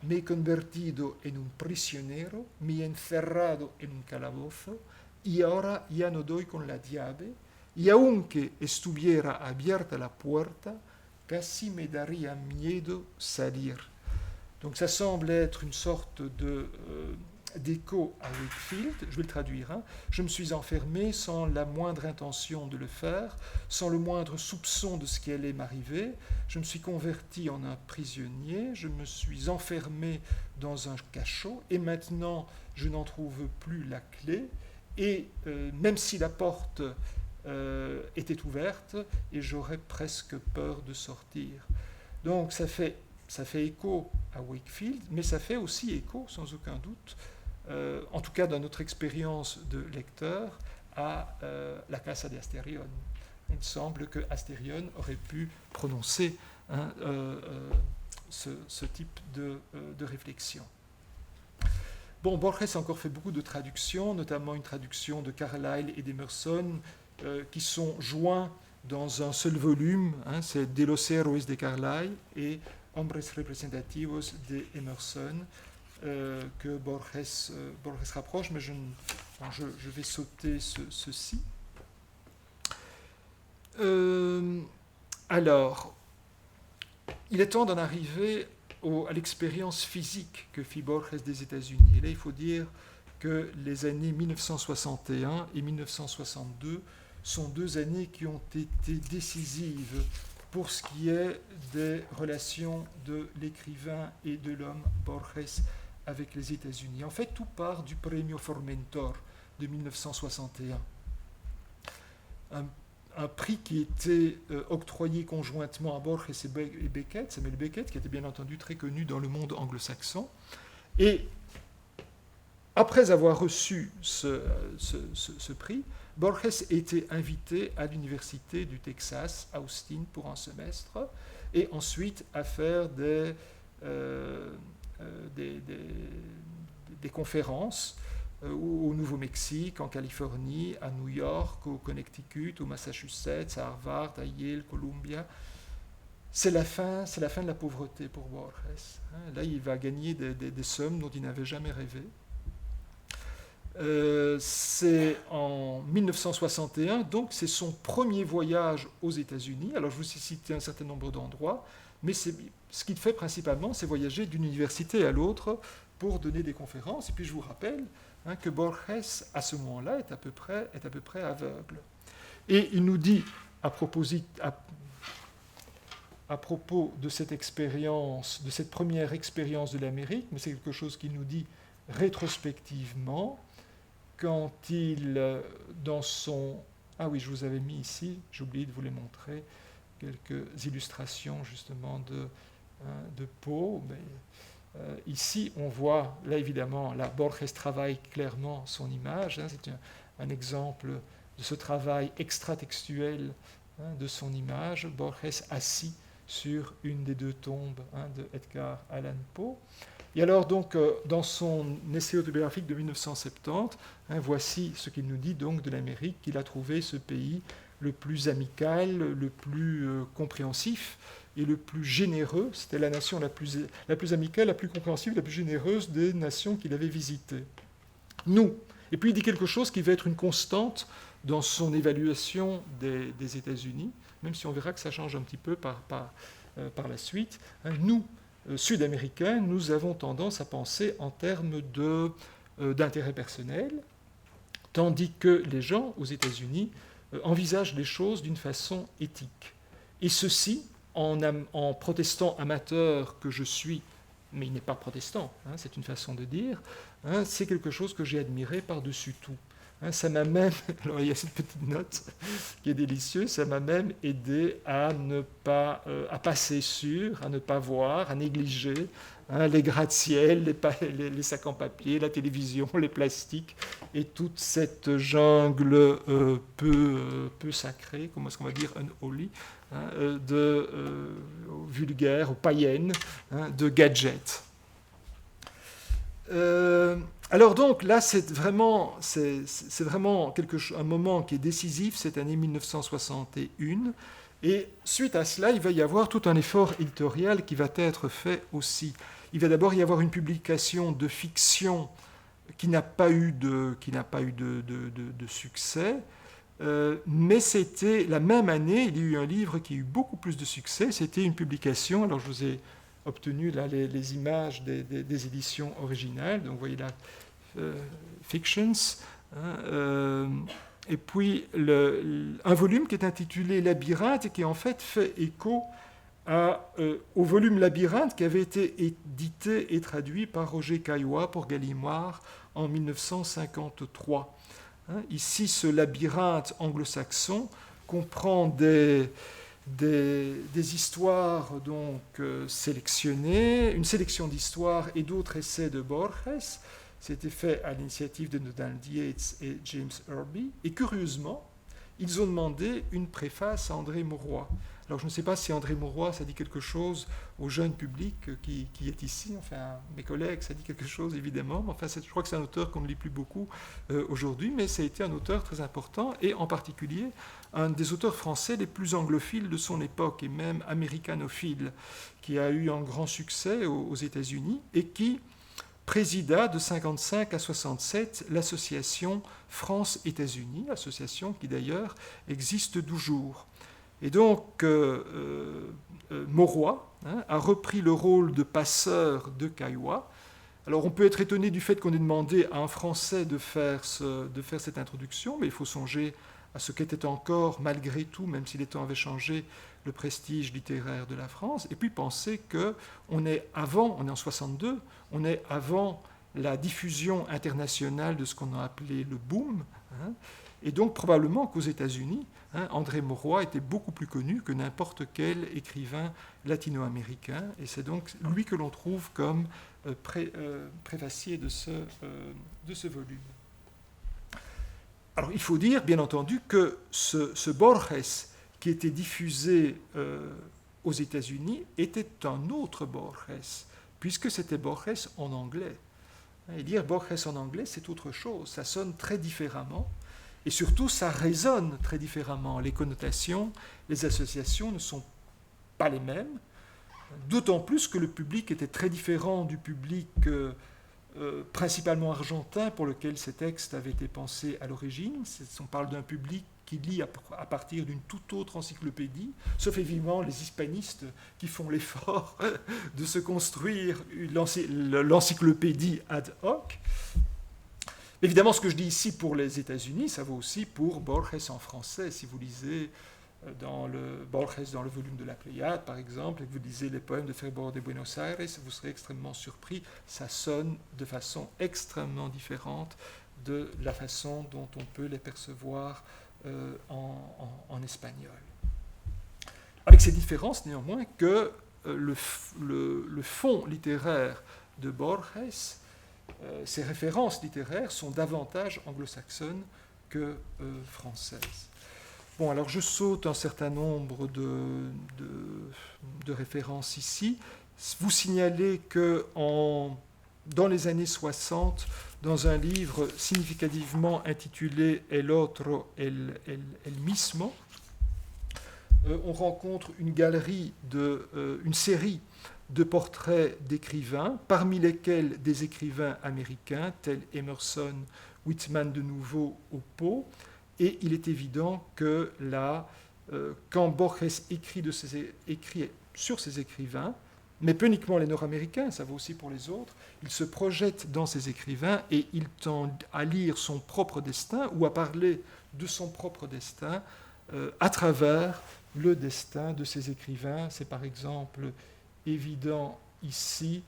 Me he convertido en un prisionero, me he encerrado en un calabozo, y ahora ya no doy con la llave, y aunque estuviera abierta la puerta, casi me daría miedo salir. » Donc ça semble être une sorte d'écho à Wakefield, je vais le traduire, hein. Je me suis enfermé sans la moindre intention de le faire, sans le moindre soupçon de ce qui allait m'arriver. Je me suis converti en un prisonnier, je me suis enfermé dans un cachot, et maintenant je n'en trouve plus la clé, et même si la porte était ouverte, et j'aurais presque peur de sortir. Donc ça fait écho à Wakefield, mais ça fait aussi écho, sans aucun doute, en tout cas dans notre expérience de lecteur, à la Casa de Asterion. Il me semble que Asterion aurait pu prononcer ce type de réflexion. Bon, Borges a encore fait beaucoup de traductions, notamment une traduction de Carlyle et d'Emerson, qui sont joints dans un seul volume, hein, c'est De los Héroes de Carlyle et Hombres Representativos de Emerson, que Borges rapproche, mais je vais sauter ceci. Alors, il est temps d'en arriver à l'expérience physique que fit Borges des États-Unis. Et là, il faut dire que les années 1961 et 1962 sont 2 années qui ont été décisives pour ce qui est des relations de l'écrivain et de l'homme Borges avec les États-Unis. En fait, tout part du Premio Formentor de 1961. Un prix qui était octroyé conjointement à Borges et Beckett, Samuel Beckett, qui était bien entendu très connu dans le monde anglo-saxon. Et après avoir reçu ce prix, Borges était invité à l'université du Texas, à Austin, pour un semestre, et ensuite à faire des conférences au Nouveau-Mexique, en Californie, à New York, au Connecticut, au Massachusetts, à Harvard, à Yale, Columbia. C'est la fin de la pauvreté pour Borges. Là, il va gagner des sommes dont il n'avait jamais rêvé. C'est en 1961, donc c'est son premier voyage aux États-Unis. Alors je vous ai cité un certain nombre d'endroits, mais ce qu'il fait principalement, c'est voyager d'une université à l'autre pour donner des conférences. Et puis je vous rappelle que Borges, à ce moment-là, est à peu près aveugle. Et il nous dit, à propos de cette expérience, de cette première expérience de l'Amérique, mais c'est quelque chose qu'il nous dit rétrospectivement, quand il, dans son... Ah oui, je vous avais mis ici, j'ai oublié de vous les montrer, quelques illustrations justement de Poe. Ici, on voit, là évidemment, là, Borges travaille clairement son image. C'est un exemple de ce travail extratextuel de son image. Borges assis sur une des 2 tombes de Edgar Allan Poe. Et alors, donc, dans son essai autobiographique de 1970, voici ce qu'il nous dit donc de l'Amérique, qu'il a trouvé ce pays le plus amical, le plus compréhensif et le plus généreux. C'était la nation la plus amicale, la plus compréhensive, la plus généreuse des nations qu'il avait visitées. Nous. Et puis il dit quelque chose qui va être une constante dans son évaluation des États-Unis, même si on verra que ça change un petit peu par la suite. Nous, Sud-Américains, nous avons tendance à penser en termes d'intérêt personnel, tandis que les gens aux États-Unis envisagent les choses d'une façon éthique. Et ceci, en protestant amateur que je suis, mais il n'est pas protestant, c'est une façon de dire, c'est quelque chose que j'ai admiré par-dessus tout. Ça m'a même, alors il y a cette petite note qui est délicieuse, ça m'a même aidé à ne pas, à passer sur, à ne pas voir, à négliger les gratte-ciel, les sacs en papier, la télévision, les plastiques et toute cette jungle peu sacrée, comment est-ce qu'on va dire, unholy, vulgaire, païenne, de gadgets. Alors donc là, c'est vraiment un moment qui est décisif, cette année 1961, et suite à cela, il va y avoir tout un effort éditorial qui va être fait aussi. Il va d'abord y avoir une publication de fiction qui n'a pas eu de succès, mais c'était la même année, il y a eu un livre qui a eu beaucoup plus de succès, c'était une publication, alors je vous ai obtenu là les images des éditions originales, donc vous voyez là Fictions, et puis un volume qui est intitulé Labyrinthe et qui en fait fait écho au volume Labyrinthe qui avait été édité et traduit par Roger Caillois pour Gallimard en 1953. Ici, ce labyrinthe anglo-saxon comprend des histoires donc sélectionnées, une sélection d'histoires et d'autres essais de Borges. C'était fait à l'initiative de Donald Yates et James Irby. Et curieusement, ils ont demandé une préface à André Mauroy. Alors je ne sais pas si André Mauroy, ça dit quelque chose au jeune public qui est ici, enfin mes collègues, ça dit quelque chose évidemment, mais enfin je crois que c'est un auteur qu'on ne lit plus beaucoup aujourd'hui, mais ça a été un auteur très important, et en particulier un des auteurs français les plus anglophiles de son époque, et même américanophile, qui a eu un grand succès aux États-Unis, et qui présida de 1955 à 1967 l'association France-États-Unis, association qui d'ailleurs existe toujours. Et donc, Mauroy a repris le rôle de passeur de Caillois. Alors, on peut être étonné du fait qu'on ait demandé à un Français de faire cette introduction, mais il faut songer à ce qu'était encore, malgré tout, même si les temps avaient changé, le prestige littéraire de la France, et puis penser qu'on est en 62, on est avant la diffusion internationale de ce qu'on a appelé le boom, et donc probablement qu'aux États-Unis, André Mauroy était beaucoup plus connu que n'importe quel écrivain latino-américain, et c'est donc lui que l'on trouve comme préfacier de ce volume. Alors il faut dire, bien entendu, que ce Borges qui était diffusé aux États-Unis était un autre Borges, puisque c'était Borges en anglais. Et lire Borges en anglais, c'est autre chose, ça sonne très différemment. Et surtout, ça résonne très différemment. Les connotations, les associations ne sont pas les mêmes, d'autant plus que le public était très différent du public principalement argentin pour lequel ces textes avaient été pensés à l'origine. On parle d'un public qui lit à partir d'une toute autre encyclopédie, sauf évidemment les hispanistes qui font l'effort de se construire l'encyclopédie ad hoc. Évidemment, ce que je dis ici pour les États-Unis, ça vaut aussi pour Borges en français. Si vous lisez Borges dans le volume de la Pléiade, par exemple, et que vous lisez les poèmes de Ferber de Buenos Aires, vous serez extrêmement surpris. Ça sonne de façon extrêmement différente de la façon dont on peut les percevoir en espagnol. Avec ces différences, néanmoins, que le fond littéraire de Borges, ces références littéraires sont davantage anglo-saxonnes que françaises. Bon, alors je saute un certain nombre de références ici. Vous signalez que dans les années 60, dans un livre significativement intitulé El otro, el mismo, on rencontre une série de portraits d'écrivains, parmi lesquels des écrivains américains tels Emerson, Whitman de nouveau ou Poe. Et il est évident que là, quand Borges écrit sur ces écrivains, mais pas uniquement les Nord-Américains, ça vaut aussi pour les autres, il se projette dans ces écrivains et il tend à lire son propre destin ou à parler de son propre destin à travers le destin de ces écrivains. C'est par exemple évident ici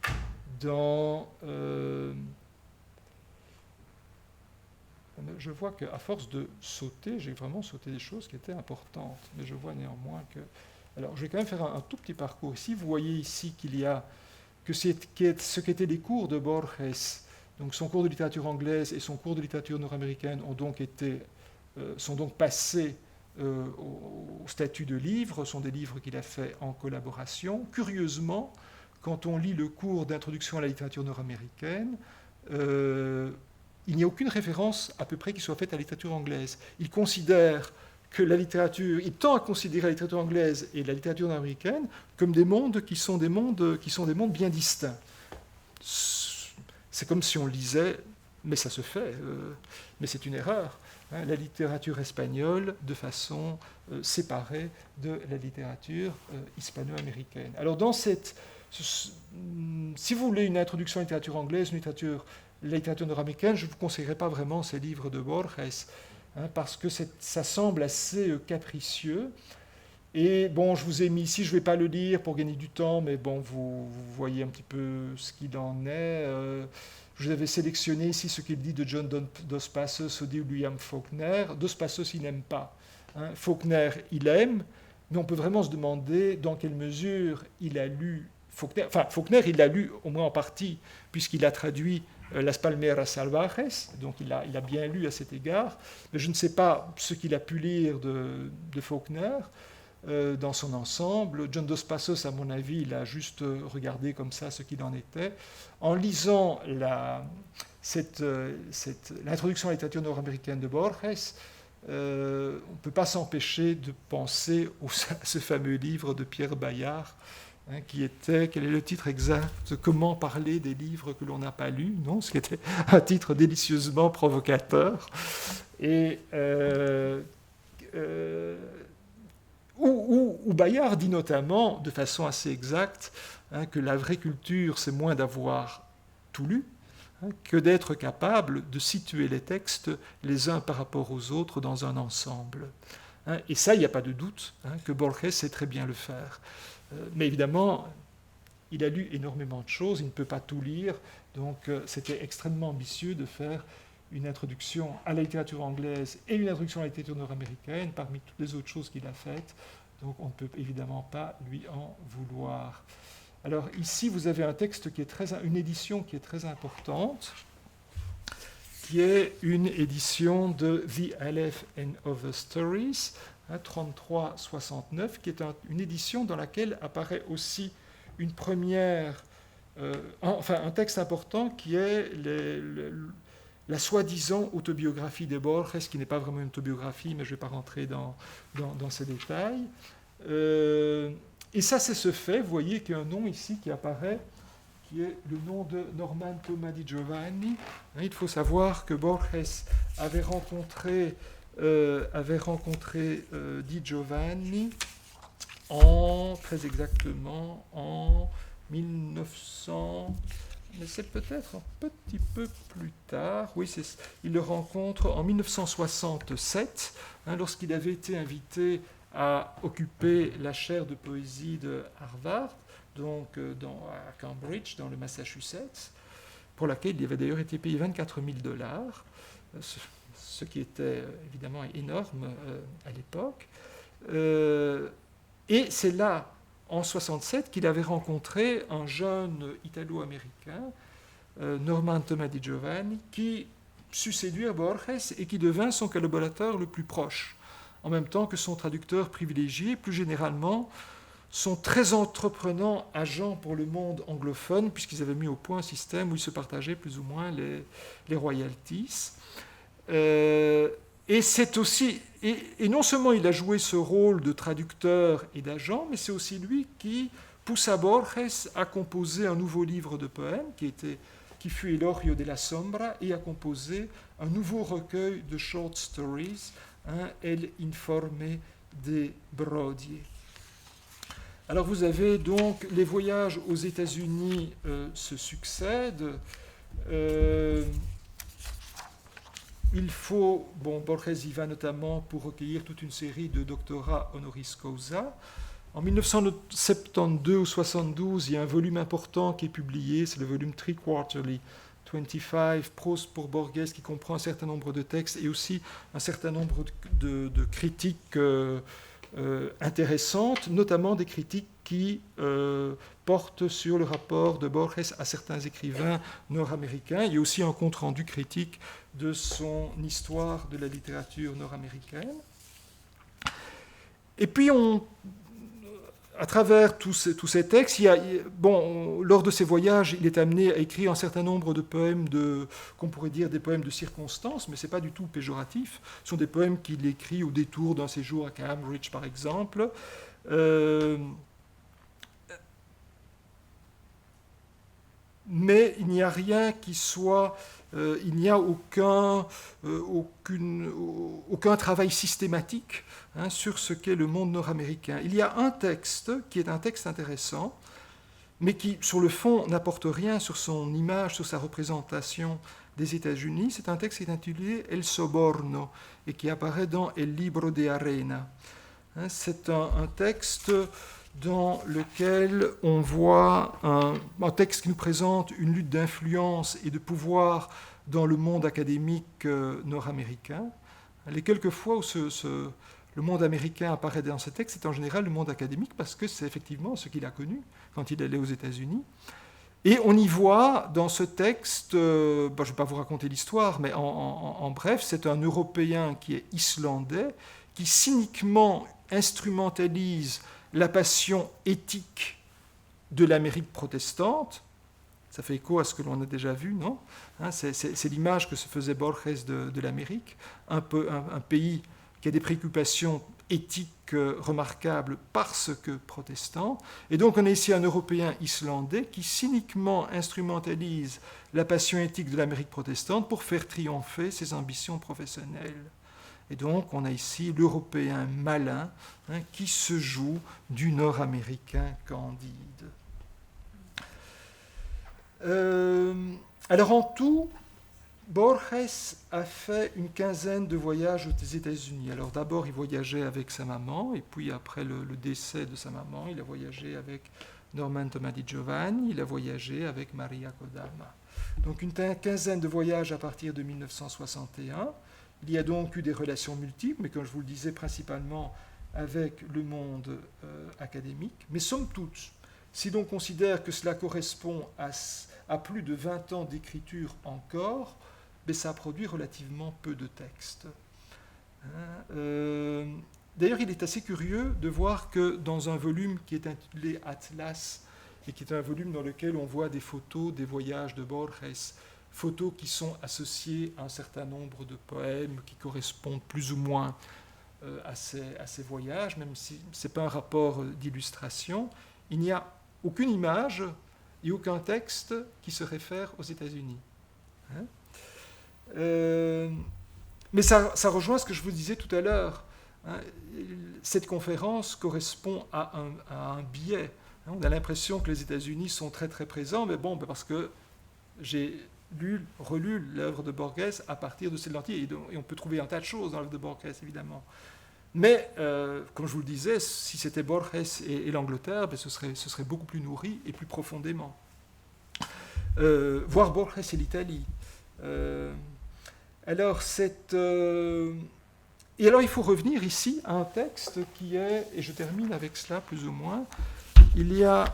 dans... je vois qu'à force de sauter, j'ai vraiment sauté des choses qui étaient importantes, mais je vois néanmoins que... Alors, je vais quand même faire un tout petit parcours ici. Vous voyez ici qu'il y a ce qu'étaient les cours de Borges, donc son cours de littérature anglaise et son cours de littérature nord-américaine sont donc passés au statut de livres, sont des livres qu'il a fait en collaboration. Curieusement, quand on lit le cours d'introduction à la littérature nord-américaine, il n'y a aucune référence à peu près qui soit faite à la littérature anglaise. Il tend à considérer la littérature anglaise et la littérature nord-américaine comme des mondes qui sont des mondes bien distincts. C'est comme si on lisait, mais ça se fait, mais c'est une erreur, la littérature espagnole de façon séparée de la littérature hispano-américaine. Alors si vous voulez une introduction à la littérature anglaise, une littérature la littérature nord-américaine, je ne vous conseillerais pas vraiment ces livres de Borges, parce que ça semble assez capricieux. Et bon, je vous ai mis ici, je ne vais pas le lire pour gagner du temps, mais bon, vous voyez un petit peu ce qu'il en est. Je vous avais sélectionné ici ce qu'il dit de John Dos Passos ou de William Faulkner. Dos Passos, il n'aime pas. Faulkner, il aime, mais on peut vraiment se demander dans quelle mesure il a lu Faulkner. Enfin, Faulkner, il l'a lu au moins en partie, puisqu'il a traduit Las Palmeras Salvajes, donc il a bien lu à cet égard, mais je ne sais pas ce qu'il a pu lire de Faulkner. Dans son ensemble. John Dos Passos, à mon avis, il a juste regardé comme ça ce qu'il en était. En lisant l'introduction à la littérature nord-américaine de Borges, on ne peut pas s'empêcher de penser à ce fameux livre de Pierre Bayard, qui était, quel est le titre exact, Comment parler des livres que l'on n'a pas lus, non, ce qui était un titre délicieusement provocateur. Et où Bayard dit notamment, de façon assez exacte, que la vraie culture, c'est moins d'avoir tout lu, que d'être capable de situer les textes les uns par rapport aux autres dans un ensemble. Et ça, il n'y a pas de doute que Borges sait très bien le faire. Mais évidemment, il a lu énormément de choses, il ne peut pas tout lire, donc c'était extrêmement ambitieux de faire une introduction à la littérature anglaise et une introduction à la littérature nord-américaine parmi toutes les autres choses qu'il a faites. Donc on ne peut évidemment pas lui en vouloir. Alors ici, vous avez un texte qui est une édition qui est très importante, qui est une édition de The Aleph and Other Stories, 33-69, qui est une édition dans laquelle apparaît aussi une première, un texte important qui est la soi-disant autobiographie de Borges, qui n'est pas vraiment une autobiographie, mais je ne vais pas rentrer dans ces détails. Et ça, c'est ce fait, vous voyez qu'il y a un nom ici qui apparaît, qui est le nom de Norman Thomas Di Giovanni. Il faut savoir que Borges avait rencontré Di Giovanni très exactement en 1900... mais c'est peut-être un petit peu plus tard. Oui, il le rencontre en 1967, lorsqu'il avait été invité à occuper la chaire de poésie de Harvard, donc à Cambridge, dans le Massachusetts, pour laquelle il avait d'ailleurs été payé $24,000, ce qui était évidemment énorme à l'époque. Et c'est là, en 1967, qu'il avait rencontré un jeune italo-américain, Norman Thomas Di Giovanni, qui sut séduire Borges et qui devint son collaborateur le plus proche, en même temps que son traducteur privilégié, plus généralement son très entreprenant agent pour le monde anglophone, puisqu'ils avaient mis au point un système où ils se partageaient plus ou moins les royalties. Et c'est aussi, et non seulement il a joué ce rôle de traducteur et d'agent, mais c'est aussi lui qui poussa Borges à composer un nouveau livre de poèmes qui fut Elogio de la Sombra, et à composer un nouveau recueil de short stories, El Informe de Brodier. Alors vous avez donc les voyages aux États-Unis se succèdent. Borges y va notamment pour recueillir toute une série de doctorats honoris causa. En 1972 ou 72, il y a un volume important qui est publié, c'est le volume Three Quarterly 25, Prose pour Borges, qui comprend un certain nombre de textes et aussi un certain nombre de critiques intéressantes, notamment des critiques qui portent sur le rapport de Borges à certains écrivains nord-américains. Il y a aussi un compte-rendu critique de son histoire de la littérature nord-américaine. Et puis, à travers tous ces textes, lors de ses voyages, il est amené à écrire un certain nombre de poèmes qu'on pourrait dire des poèmes de circonstance, mais ce n'est pas du tout péjoratif. Ce sont des poèmes qu'il écrit au détour d'un séjour à Cambridge, par exemple. Mais il n'y a rien qui soit... il n'y a aucun travail systématique sur ce qu'est le monde nord-américain. Il y a un texte qui est un texte intéressant, mais qui, sur le fond, n'apporte rien sur son image, sur sa représentation des États-Unis. C'est un texte qui est intitulé El Soborno et qui apparaît dans El Libro de Arena. C'est un texte dans lequel on voit un texte qui nous présente une lutte d'influence et de pouvoir dans le monde académique nord-américain. Les quelques fois où le monde américain apparaît dans ce texte, c'est en général le monde académique parce que c'est effectivement ce qu'il a connu quand il allait aux États-Unis. Et on y voit dans ce texte, je ne vais pas vous raconter l'histoire, mais en bref, c'est un Européen qui est islandais, qui cyniquement instrumentalise la passion éthique de l'Amérique protestante. Ça fait écho à ce que l'on a déjà vu, non ? C'est l'image que se faisait Borges de l'Amérique, un pays qui a des préoccupations éthiques remarquables parce que protestant. Et donc on a ici un Européen islandais qui cyniquement instrumentalise la passion éthique de l'Amérique protestante pour faire triompher ses ambitions professionnelles. Et donc on a ici l'Européen malin qui se joue du Nord-Américain candide. Alors en tout, Borges a fait une quinzaine de voyages aux États-Unis. Alors d'abord, il voyageait avec sa maman, et puis après le décès de sa maman, il a voyagé avec Norman Thomas Di Giovanni, il a voyagé avec Maria Kodama. Donc une quinzaine de voyages à partir de 1961. Il y a donc eu des relations multiples, mais comme je vous le disais, principalement avec le monde académique. Mais somme toute, si l'on considère que cela correspond à plus de 20 ans d'écriture encore, mais ça produit relativement peu de textes. D'ailleurs, il est assez curieux de voir que dans un volume qui est intitulé Atlas, et qui est un volume dans lequel on voit des photos des voyages de Borges, photos qui sont associées à un certain nombre de poèmes qui correspondent plus ou moins à ces voyages, même si ce n'est pas un rapport d'illustration, il n'y a aucune image et aucun texte qui se réfère aux États-Unis. Mais ça rejoint ce que je vous disais tout à l'heure. Cette conférence correspond à un biais. On a l'impression que les États-Unis sont très très présents, mais bon, parce que j'ai relu l'œuvre de Borges à partir de cette lentille, et on peut trouver un tas de choses dans l'œuvre de Borges, évidemment. Mais, comme je vous le disais, si c'était Borges et l'Angleterre, ce serait beaucoup plus nourri et plus profondément. Voir Borges et l'Italie. Alors, et alors, il faut revenir ici à un texte qui est, et je termine avec cela plus ou moins, il y a,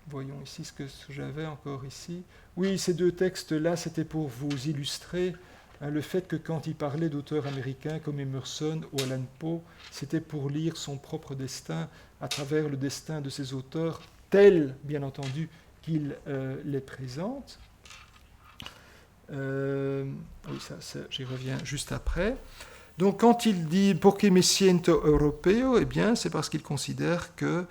voyons ici ce que j'avais encore ici. Oui, ces deux textes-là, c'était pour vous illustrer le fait que quand il parlait d'auteurs américains comme Emerson ou Allan Poe, c'était pour lire son propre destin à travers le destin de ces auteurs, tels, bien entendu, qu'il les présente. Oui, ça, j'y reviens juste après. Donc, quand il dit « Porque me siento europeo », eh bien, c'est parce qu'il considère que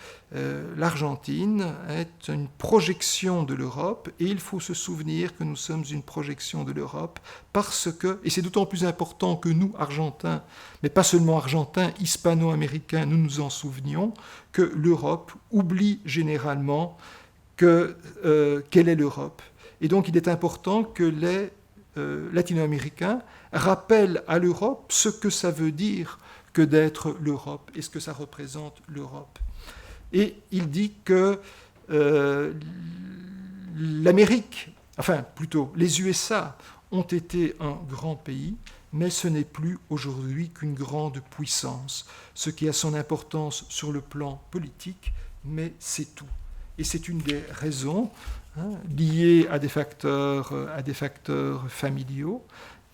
l'Argentine est une projection de l'Europe, et il faut se souvenir que nous sommes une projection de l'Europe parce que, et c'est d'autant plus important que nous, Argentins, mais pas seulement Argentins, Hispano-Américains, nous nous en souvenions, que l'Europe oublie généralement quelle est l'Europe. Et donc, il est important que les latino-américains rappellent à l'Europe ce que ça veut dire que d'être l'Europe et ce que ça représente l'Europe. Et il dit que l'Amérique, enfin plutôt les USA, ont été un grand pays, mais ce n'est plus aujourd'hui qu'une grande puissance, ce qui a son importance sur le plan politique, mais c'est tout. Et c'est une des raisons liées à des facteurs familiaux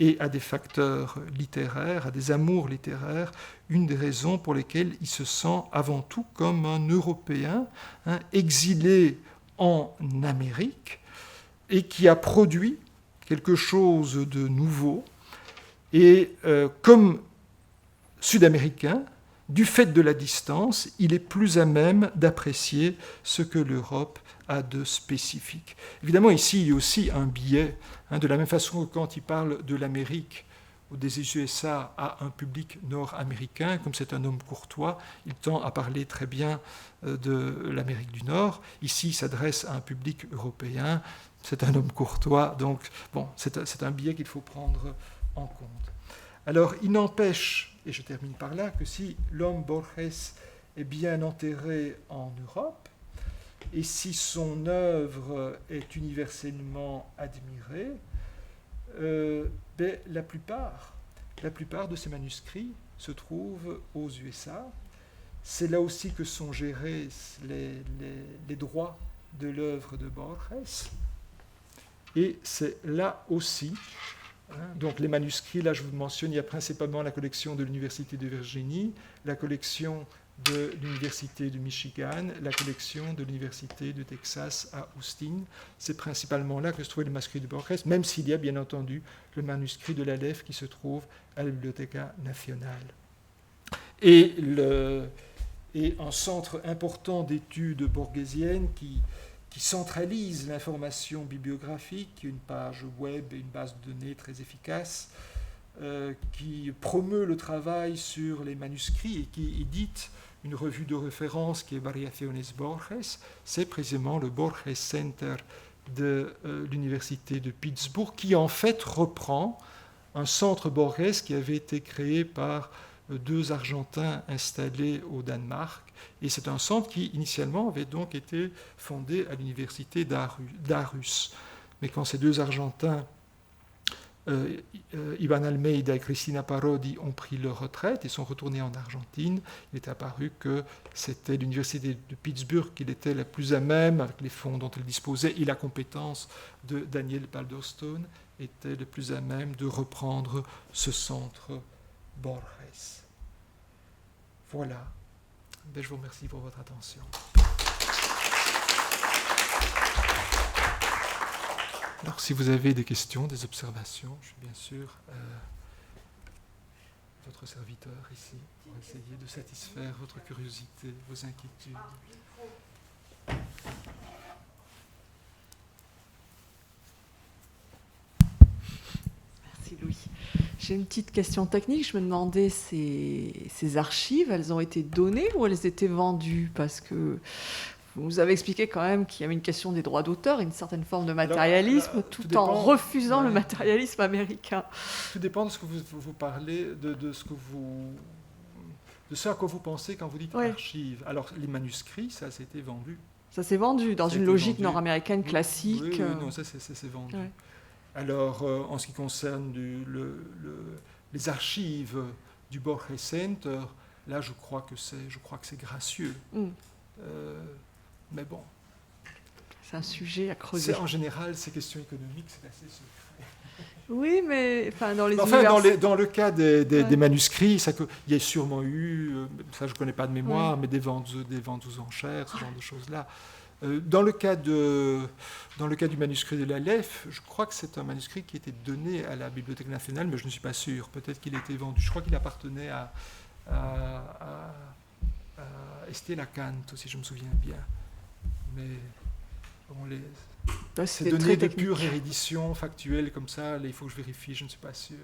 et à des facteurs littéraires, à des amours littéraires, une des raisons pour lesquelles il se sent avant tout comme un Européen exilé en Amérique et qui a produit quelque chose de nouveau. Et comme Sud-Américain, du fait de la distance, il est plus à même d'apprécier ce que l'Europe a de spécifique. Évidemment, ici, il y a aussi un biais, de la même façon que quand il parle de l'Amérique des USA à un public nord-américain. Comme c'est un homme courtois, il tend à parler très bien de l'Amérique du Nord. Ici, il s'adresse à un public européen. C'est un homme courtois, donc bon, c'est un biais qu'il faut prendre en compte. Alors, il n'empêche, et je termine par là, que si l'homme Borges est bien enterré en Europe, et si son œuvre est universellement admirée, la plupart de ces manuscrits se trouvent aux USA. C'est là aussi que sont gérés les droits de l'œuvre de Borges. Et c'est là aussi, donc les manuscrits, là je vous mentionne, il y a principalement la collection de l'Université de Virginie, la collection de l'Université de Michigan, la collection de l'Université de Texas à Austin. C'est principalement là que se trouvent les manuscrits de Borges, même s'il y a bien entendu le manuscrit de l'Aleph qui se trouve à la Biblioteca Nacional. Et un centre important d'études borgésiennes qui centralise l'information bibliographique, une page web et une base de données très efficace, qui promeut le travail sur les manuscrits et qui édite une revue de référence qui est Variaciones Borges. C'est précisément le Borges Center de l'Université de Pittsburgh, qui en fait reprend un centre Borges qui avait été créé par deux Argentins installés au Danemark. Et c'est un centre qui, initialement, avait donc été fondé à l'université d'Aarhus. Mais quand ces deux Argentins, Ivan Almeida et Cristina Parodi, ont pris leur retraite et sont retournés en Argentine, il est apparu que c'était l'université de Pittsburgh qui était la plus à même, avec les fonds dont elle disposait et la compétence de Daniel Balderstone, était le plus à même de reprendre ce centre Borges. Voilà. Je vous remercie pour votre attention. Alors, si vous avez des questions, des observations, je suis bien sûr votre serviteur ici pour essayer de satisfaire votre curiosité, vos inquiétudes. Merci Louis. J'ai une petite question technique. Je me demandais, ces archives, elles ont été données ou elles étaient vendues? Parce que vous nous avez expliqué quand même qu'il y avait une question des droits d'auteur, une certaine forme de matérialisme, tout en refusant le matérialisme américain. Tout dépend de ce que vous parlez, de ce à quoi vous pensez quand vous dites archives. Alors, les manuscrits, ça s'est vendu. Ça s'est vendu dans une logique nord-américaine classique. Oui, non, ça s'est vendu. Ouais. Alors, en ce qui concerne les archives du Borges Center, là, je crois que c'est gracieux. Mais bon. C'est un sujet à creuser. En général, ces questions économiques, c'est assez secret. Oui, mais dans les dans le cas des manuscrits, il y a sûrement eu, ça je ne connais pas de mémoire, mais des ventes aux enchères, ce genre de choses-là. Dans le cas du manuscrit de l'Aleph, je crois que c'est un manuscrit qui était donné à la Bibliothèque nationale, mais je ne suis pas sûr. Peut-être qu'il a été vendu. Je crois qu'il appartenait à Estela Kant, si je me souviens bien. Mais bon, ces données de pure réédition factuelle comme ça, il faut que je vérifie, je ne suis pas sûr.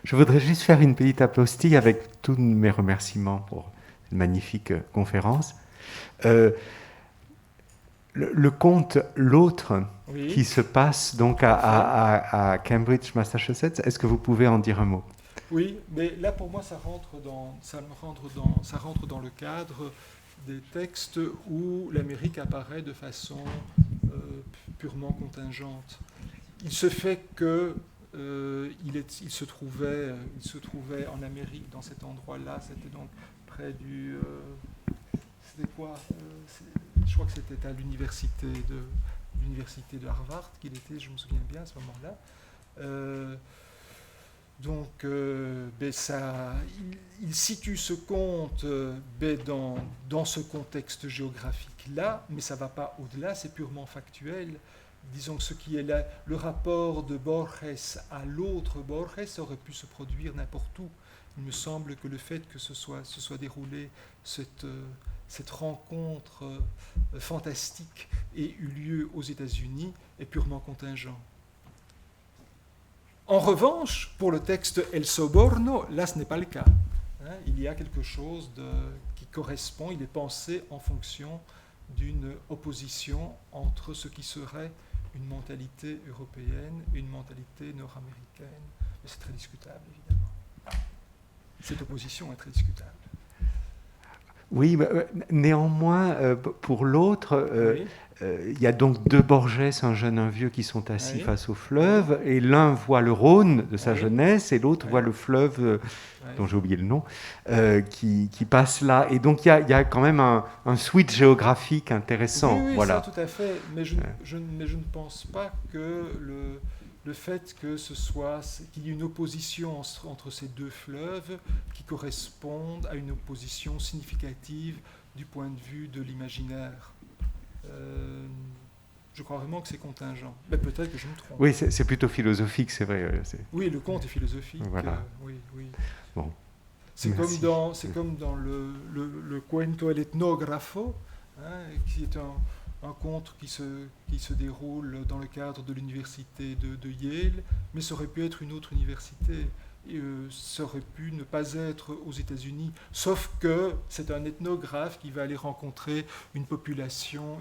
Je voudrais juste faire une petite apostille avec tous mes remerciements pour cette magnifique conférence. Le conte L'autre, qui se passe donc à Cambridge, Massachusetts, est-ce que vous pouvez en dire un mot? Oui, mais là pour moi ça rentre dans le cadre des textes où l'Amérique apparaît de façon purement contingente. Il se fait que il se trouvait en Amérique, dans cet endroit-là, c'était donc près du... c'était quoi je crois que c'était à l'université de Harvard qu'il était, je me souviens bien à ce moment-là. Donc, il situe ce conte dans ce contexte géographique-là, mais ça ne va pas au-delà, c'est purement factuel. Disons que ce qui est là, le rapport de Borges à l'autre Borges aurait pu se produire n'importe où. Il me semble que le fait que se soit déroulé cette rencontre fantastique ait eu lieu aux États-Unis est purement contingent. En revanche, pour le texte El Soborno, là, ce n'est pas le cas. Hein, il y a quelque chose qui correspond, il est pensé en fonction d'une opposition entre ce qui serait une mentalité européenne et une mentalité nord-américaine. Mais c'est très discutable, évidemment. Cette opposition est très discutable. Oui, néanmoins, pour l'autre, Oui. il y a donc deux Borges, un jeune, un vieux, qui sont assis Oui. face au fleuve, et l'un voit le Rhône de sa Oui. jeunesse, et l'autre Oui. voit le fleuve, Oui. dont j'ai oublié le nom, qui passe là. Et donc il y a quand même un switch géographique intéressant. Oui, voilà. ça tout à fait. Mais je ne pense pas que le fait qu'il y ait une opposition entre ces deux fleuves qui correspondent à une opposition significative du point de vue de l'imaginaire. Je crois vraiment que c'est contingent. Mais peut-être que je me trompe. Oui, c'est plutôt philosophique, c'est vrai. Oui, le conte est philosophique. Voilà. Oui. Bon. C'est Merci. comme dans le Cuento el etnografo, hein, qui est un conte qui se déroule dans le cadre de l'université de Yale, mais ça aurait pu être une autre université. Ça aurait pu ne pas être aux États-Unis, sauf que c'est un ethnographe qui va aller rencontrer une population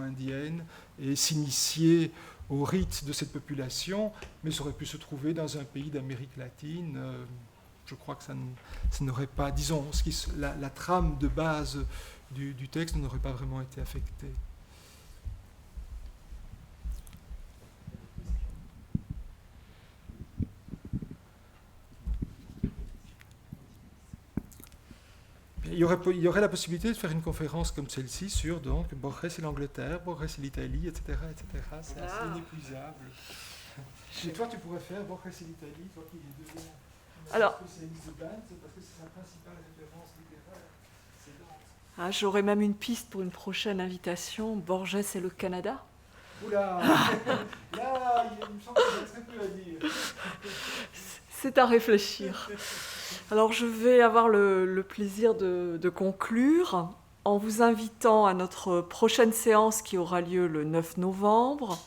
indienne et s'initier au rite de cette population, mais ça aurait pu se trouver dans un pays d'Amérique latine. Je crois que ça n'aurait pas, disons, la trame de base du texte n'aurait pas vraiment été affectée. Il y aurait la possibilité de faire une conférence comme celle-ci sur donc, Borges et l'Angleterre, Borges et l'Italie, etc. C'est assez inépuisable. Et toi, tu pourrais faire Borges et l'Italie, toi qui deviens spécialiste de Dante, parce que c'est sa principale référence littéraire, c'est Dante. J'aurais même une piste pour une prochaine invitation, Borges et le Canada. Oula, là, il me semble qu'il y a très peu à dire. C'est à réfléchir. Alors je vais avoir le plaisir de conclure en vous invitant à notre prochaine séance qui aura lieu le 9 novembre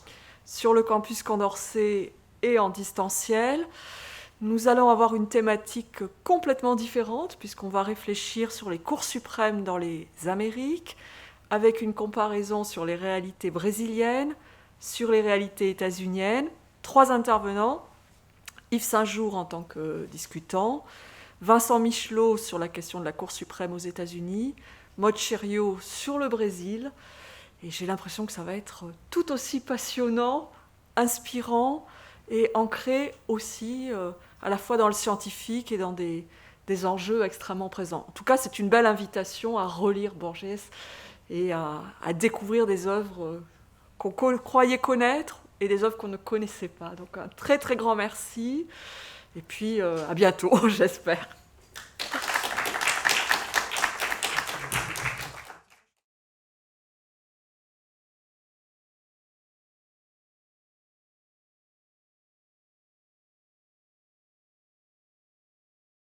sur le campus Condorcet et en distanciel. Nous allons avoir une thématique complètement différente puisqu'on va réfléchir sur les cours suprêmes dans les Amériques avec une comparaison sur les réalités brésiliennes, sur les réalités états-uniennes. 3 intervenants, Yves Saint-Jour en tant que discutant, Vincent Michelot sur la question de la Cour suprême aux États-Unis, Maud Chériot sur le Brésil. Et j'ai l'impression que ça va être tout aussi passionnant, inspirant et ancré aussi à la fois dans le scientifique et dans des enjeux extrêmement présents. En tout cas, c'est une belle invitation à relire Borges et à découvrir des œuvres qu'on croyait connaître et des œuvres qu'on ne connaissait pas. Donc un très très grand merci et puis à bientôt, j'espère.